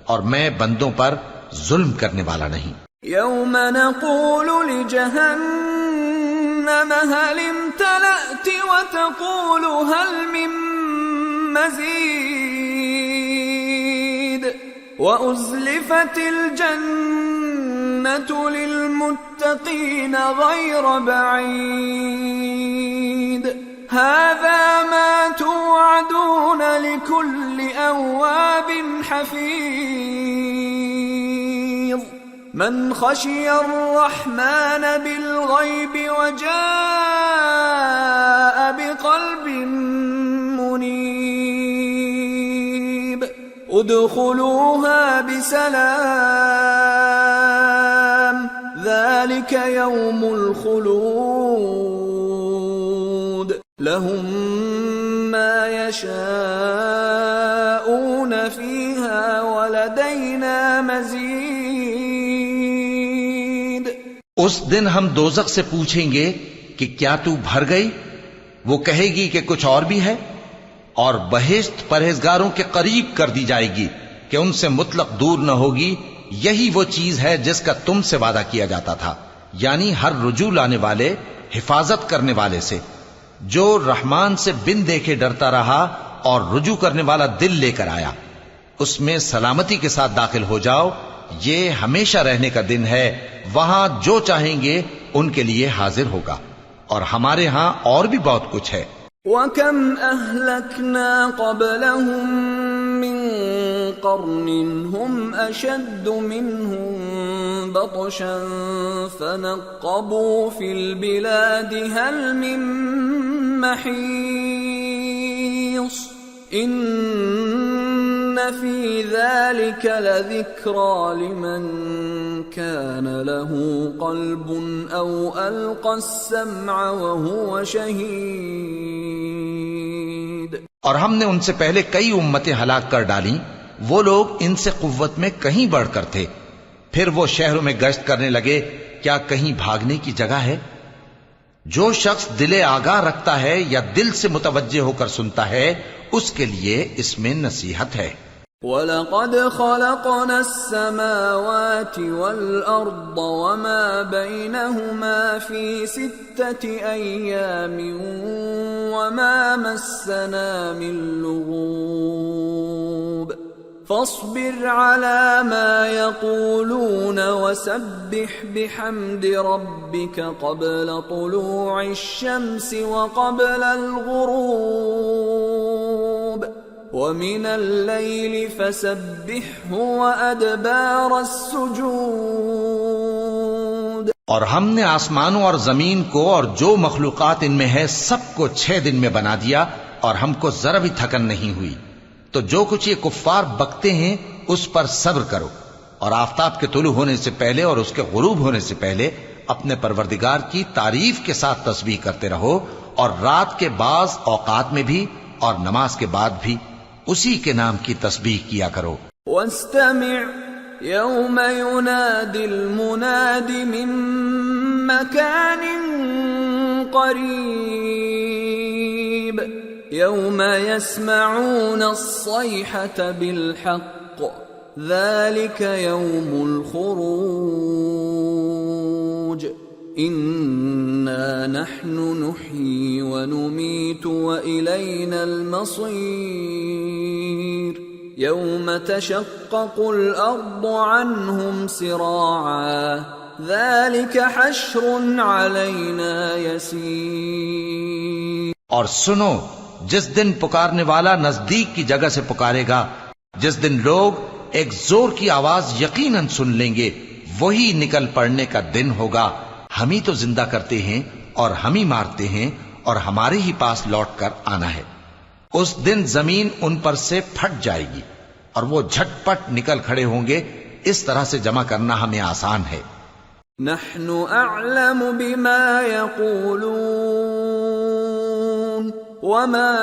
اور میں بندوں پر ظلم کرنے والا نہیں۔ يوم نقول لجهنم هل امتلأت وتقول هل من مزيد وأزلفت الجنة للمتقين غير بعيد هذا ما توعدون لكل أواب حفيظ من خشي الرحمن بالغيب وجاء بقلب منيب ادخلوها بسلام ذلك يوم الخلود لهم ما يشاءون فيها ولدينا مزيد۔ اس دن ہم دوزخ سے پوچھیں گے کہ کیا تو بھر گئی؟ وہ کہے گی کہ کچھ اور بھی ہے، اور بہشت پرہیزگاروں کے قریب کر دی جائے گی کہ ان سے مطلق دور نہ ہوگی۔ یہی وہ چیز ہے جس کا تم سے وعدہ کیا جاتا تھا، یعنی ہر رجوع لانے والے، حفاظت کرنے والے سے، جو رحمان سے بن دیکھے ڈرتا رہا اور رجوع کرنے والا دل لے کر آیا، اس میں سلامتی کے ساتھ داخل ہو جاؤ۔ یہ ہمیشہ رہنے کا دن ہے، وہاں جو چاہیں گے ان کے لیے حاضر ہوگا، اور ہمارے ہاں اور بھی بہت کچھ ہے۔ وَكَمْ أَهْلَكْنَا قَبْلَهُمْ مِنْ قَرْنٍ هُمْ أَشَدُّ مِنْهُمْ بَطْشًا فَنَقَّبُوا فِي الْبِلَادِ هَلْ مِنْ مَحِيصٍ إِنَّ فِي ذَلِكَ لَذِكْرَى لِمَنْ كَانَ لَهُ قَلْبٌ أَوْ أَلْقَى السَّمْعَ وَهُوَ شَهِيدٌ۔ اور ہم نے ان سے پہلے کئی امتیں ہلاک کر ڈالیں، وہ لوگ ان سے قوت میں کہیں بڑھ کر تھے، پھر وہ شہروں میں گشت کرنے لگے، کیا کہیں بھاگنے کی جگہ ہے؟ جو شخص دل آگاہ رکھتا ہے یا دل سے متوجہ ہو کر سنتا ہے، اس کے لیے اس میں نصیحت ہے۔ وَلَقَدْ خَلَقْنَا السَّمَاوَاتِ وَالْأَرْضَ وَمَا بَيْنَهُمَا فِي 6 أَيَّامٍ وَمَا مَسَّنَا مِن لُّغُوبٍ فَاصْبِرْ عَلَى مَا يَقُولُونَ وَسَبِّحْ بِحَمْدِ رَبِّكَ قَبْلَ طُلُوعِ الشَّمْسِ وَقَبْلَ الْغُرُوبِ وَمِنَ اللَّيْلِ فَسَبِّحْهُ وَأَدْبَارَ السُّجُودِ اور ہم نے آسمانوں اور زمین کو اور جو مخلوقات ان میں ہے سب کو 6 دن میں بنا دیا اور ہم کو ذرا بھی تھکن نہیں ہوئی. تو جو کچھ یہ کفار بکتے ہیں اس پر صبر کرو اور آفتاب کے طلوع ہونے سے پہلے اور اس کے غروب ہونے سے پہلے اپنے پروردگار کی تعریف کے ساتھ تسبیح کرتے رہو اور رات کے بعض اوقات میں بھی اور نماز کے بعد بھی اسی کے نام کی تسبیح کیا کرو. وَاسْتَمِعْ يَوْمَ يُنَادِ الْمُنَادِ مِن مَّكَانٍ قَرِيبٍ يَوْمَ يَسْمَعُونَ الصَّيْحَةَ بِالْحَقِّ ذَلِكَ يَوْمُ الْخُرُوجِ إِنَّا نَحْنُ نُحْيِي وَنُمِيتُ وَإِلَيْنَا الْمَصِيرُ يَوْمَ تَشَقَّقُ الْأَرْضُ عَنْهُمْ سِرَاعًا ذَلِكَ حَشْرٌ عَلَيْنَا يَسِيرٌ. اور سنو جس دن پکارنے والا نزدیک کی جگہ سے پکارے گا، جس دن لوگ ایک زور کی آواز یقیناً سن لیں گے، وہی نکل پڑنے کا دن ہوگا. ہم ہی تو زندہ کرتے ہیں اور ہم ہی مارتے ہیں اور ہمارے ہی پاس لوٹ کر آنا ہے. اس دن زمین ان پر سے پھٹ جائے گی اور وہ جھٹ پٹ نکل کھڑے ہوں گے. اس طرح سے جمع کرنا ہمیں آسان ہے. نحن اعلم بما يقولون وما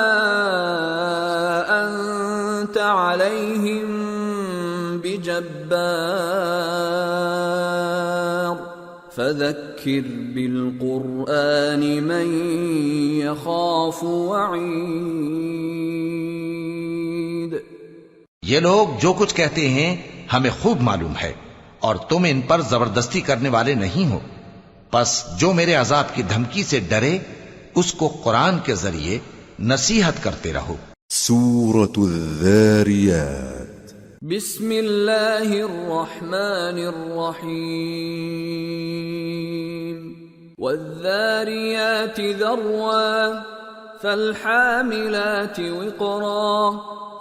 انت عليهم بجبار فذكر بالقرآن من يخاف وعيد. یہ لوگ جو کچھ کہتے ہیں ہمیں خوب معلوم ہے اور تم ان پر زبردستی کرنے والے نہیں ہو. پس جو میرے عذاب کی دھمکی سے ڈرے اس کو قرآن کے ذریعے نصیحت کرتے رہو. سورة الذاريات. بسم اللہ الرحمن الرحیم. والذاریات ذروا فالحاملات وقرا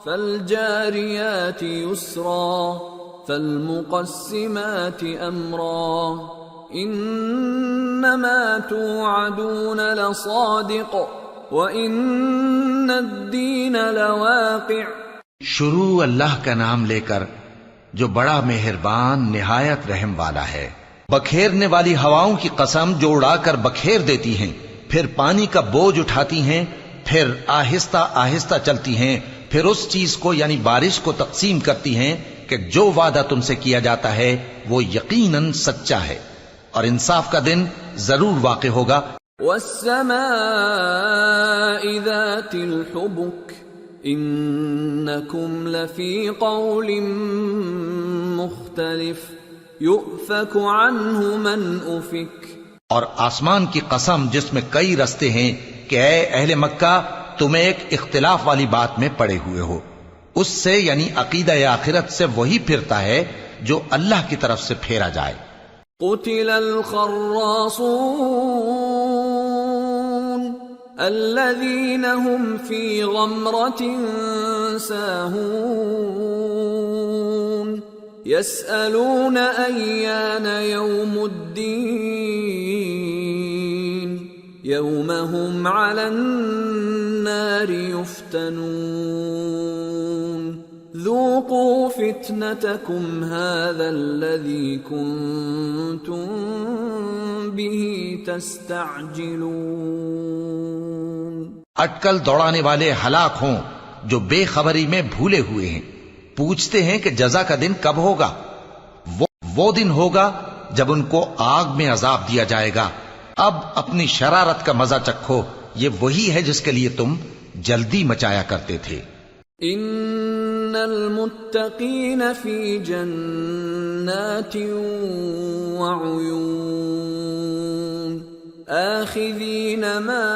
فالجاریات یسرا فالمقسمات امرا انما توعدون لصادق وان الدین لواقع. شروع اللہ کا نام لے کر جو بڑا مہربان نہایت رحم والا ہے. بکھیرنے والی ہواؤں کی قسم جو اڑا کر بکھیر دیتی ہیں، پھر پانی کا بوجھ اٹھاتی ہیں، پھر آہستہ آہستہ چلتی ہیں، پھر اس چیز کو یعنی بارش کو تقسیم کرتی ہیں کہ جو وعدہ تم سے کیا جاتا ہے وہ یقیناً سچا ہے اور انصاف کا دن ضرور واقع ہوگا. والسماء ذات الحبك انکم لفی قول مختلف یؤفک عنہ من افک. اور آسمان کی قسم جس میں کئی رستے ہیں کہ اے اہل مکہ تم ایک اختلاف والی بات میں پڑے ہوئے ہو. اس سے یعنی عقیدہ آخرت سے وہی پھرتا ہے جو اللہ کی طرف سے پھیرا جائے. قتل الخراصون الذين هم في غمرة ساهون يسألون أيان يوم الدين يوم هم على النار يفتنون ذوقوا فتنتكم هذا الذي كنتم به تستعجلون. اٹکل دوڑانے والے ہلاک ہوں جو بے خبری میں بھولے ہوئے ہیں. پوچھتے ہیں کہ جزا کا دن کب ہوگا. وہ دن ہوگا جب ان کو آگ میں عذاب دیا جائے گا. اب اپنی شرارت کا مزہ چکھو، یہ وہی ہے جس کے لیے تم جلدی مچایا کرتے تھے. ان المتقين في جنات وعيون آخذين ما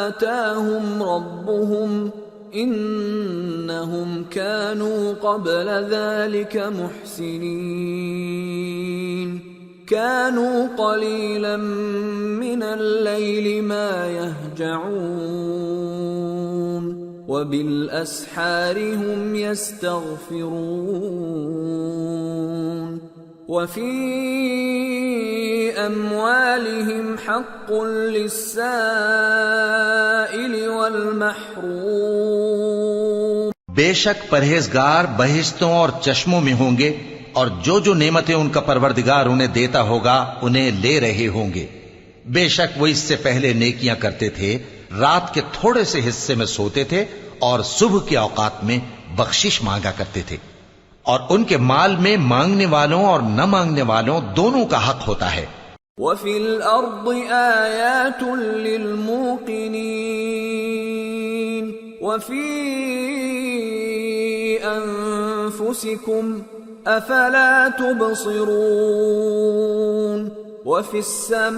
آتاهم ربهم إنهم كانوا قبل ذلك محسنين كانوا قليلا من الليل ما يهجعون وبالأسحار هم يستغفرون وفي أموالهم حق للسائل والمحروم بے شک پرہیزگار بہشتوں اور چشموں میں ہوں گے اور جو نعمتیں ان کا پروردگار انہیں دیتا ہوگا انہیں لے رہے ہوں گے. بے شک وہ اس سے پہلے نیکیاں کرتے تھے، رات کے تھوڑے سے حصے میں سوتے تھے اور صبح کے اوقات میں بخشش مانگا کرتے تھے، اور ان کے مال میں مانگنے والوں اور نہ مانگنے والوں دونوں کا حق ہوتا ہے. وَفِي الْأَرْضِ آيَاتٌ لِّلْمُوقِنِينَ وَفِي أَنفُسِكُمْ أَفَلَا تُبْصِرُونَ وَفِي السَّمَاءِ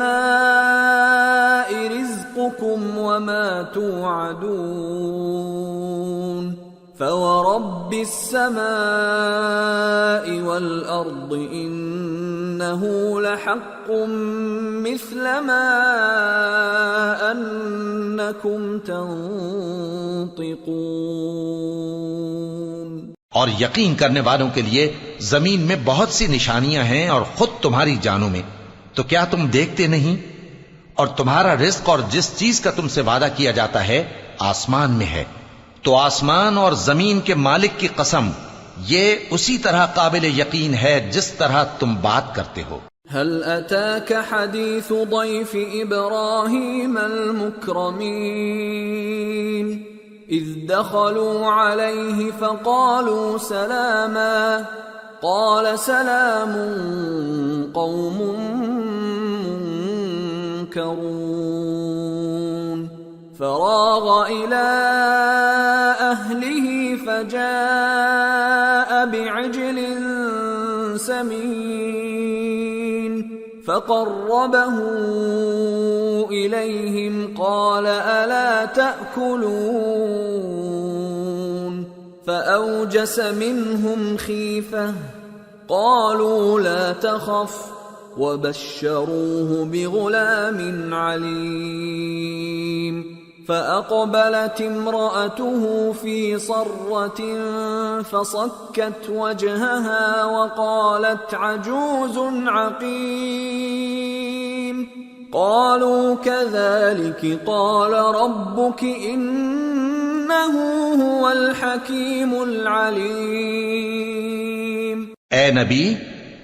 رِزْقُكُمْ وَمَا تُوعَدُونَ فَوَرَبِّ السَّمَاءِ وَالْأَرْضِ إِنَّهُ لَحَقٌّ مِثْلَ مَا أَنَّكُمْ تَنطِقُونَ. اور یقین کرنے والوں کے لیے زمین میں بہت سی نشانیاں ہیں اور خود تمہاری جانوں میں، تو کیا تم دیکھتے نہیں؟ اور تمہارا رزق اور جس چیز کا تم سے وعدہ کیا جاتا ہے آسمان میں ہے. تو آسمان اور زمین کے مالک کی قسم، یہ اسی طرح قابل یقین ہے جس طرح تم بات کرتے ہو. هل أتاك حديث ضيف إبراهيم المكرمين إذ دخلوا عليه فقالوا سلاما قال سلام قوم منكرون فراغ إلى أهله فجاء بعجل سمين فقربه إليهم قال ألا تأكلون فأوجس منهم خيفة قالوا لا تخف وبشروه بغلام عليم فأقبلت امرأته في صرة فصكت وجهها وقالت عجوز عقيم قالوا كذلك قال ربك إنه هو الحكيم العليم. اے نبی،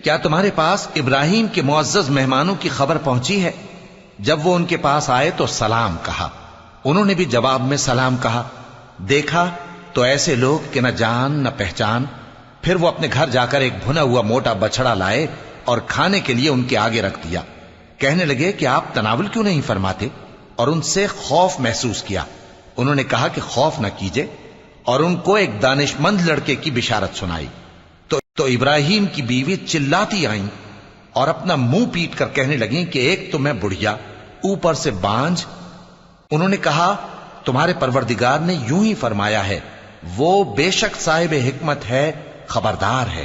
کیا تمہارے پاس ابراہیم کے معزز مہمانوں کی خبر پہنچی ہے؟ جب وہ ان کے پاس آئے تو سلام کہا، انہوں نے بھی جواب میں سلام کہا. دیکھا تو ایسے لوگ کہ نہ جان نہ پہچان. پھر وہ اپنے گھر جا کر ایک بھنا ہوا موٹا بچڑا لائے اور کھانے کے لیے ان کے آگے رکھ دیا. کہنے لگے کہ آپ تناول کیوں نہیں فرماتے؟ اور ان سے خوف محسوس کیا. انہوں نے کہا کہ خوف نہ کیجئے، اور ان کو ایک دانشمند لڑکے کی بشارت سنائی. تو ابراہیم کی بیوی چلاتی آئیں اور اپنا منہ پیٹ کر کہنے لگیں کہ ایک تو میں بڑھیا، اوپر سے بانجھ. انہوں نے کہا تمہارے پروردگار نے یوں ہی فرمایا ہے، وہ بے شک صاحب حکمت ہے، خبردار ہے.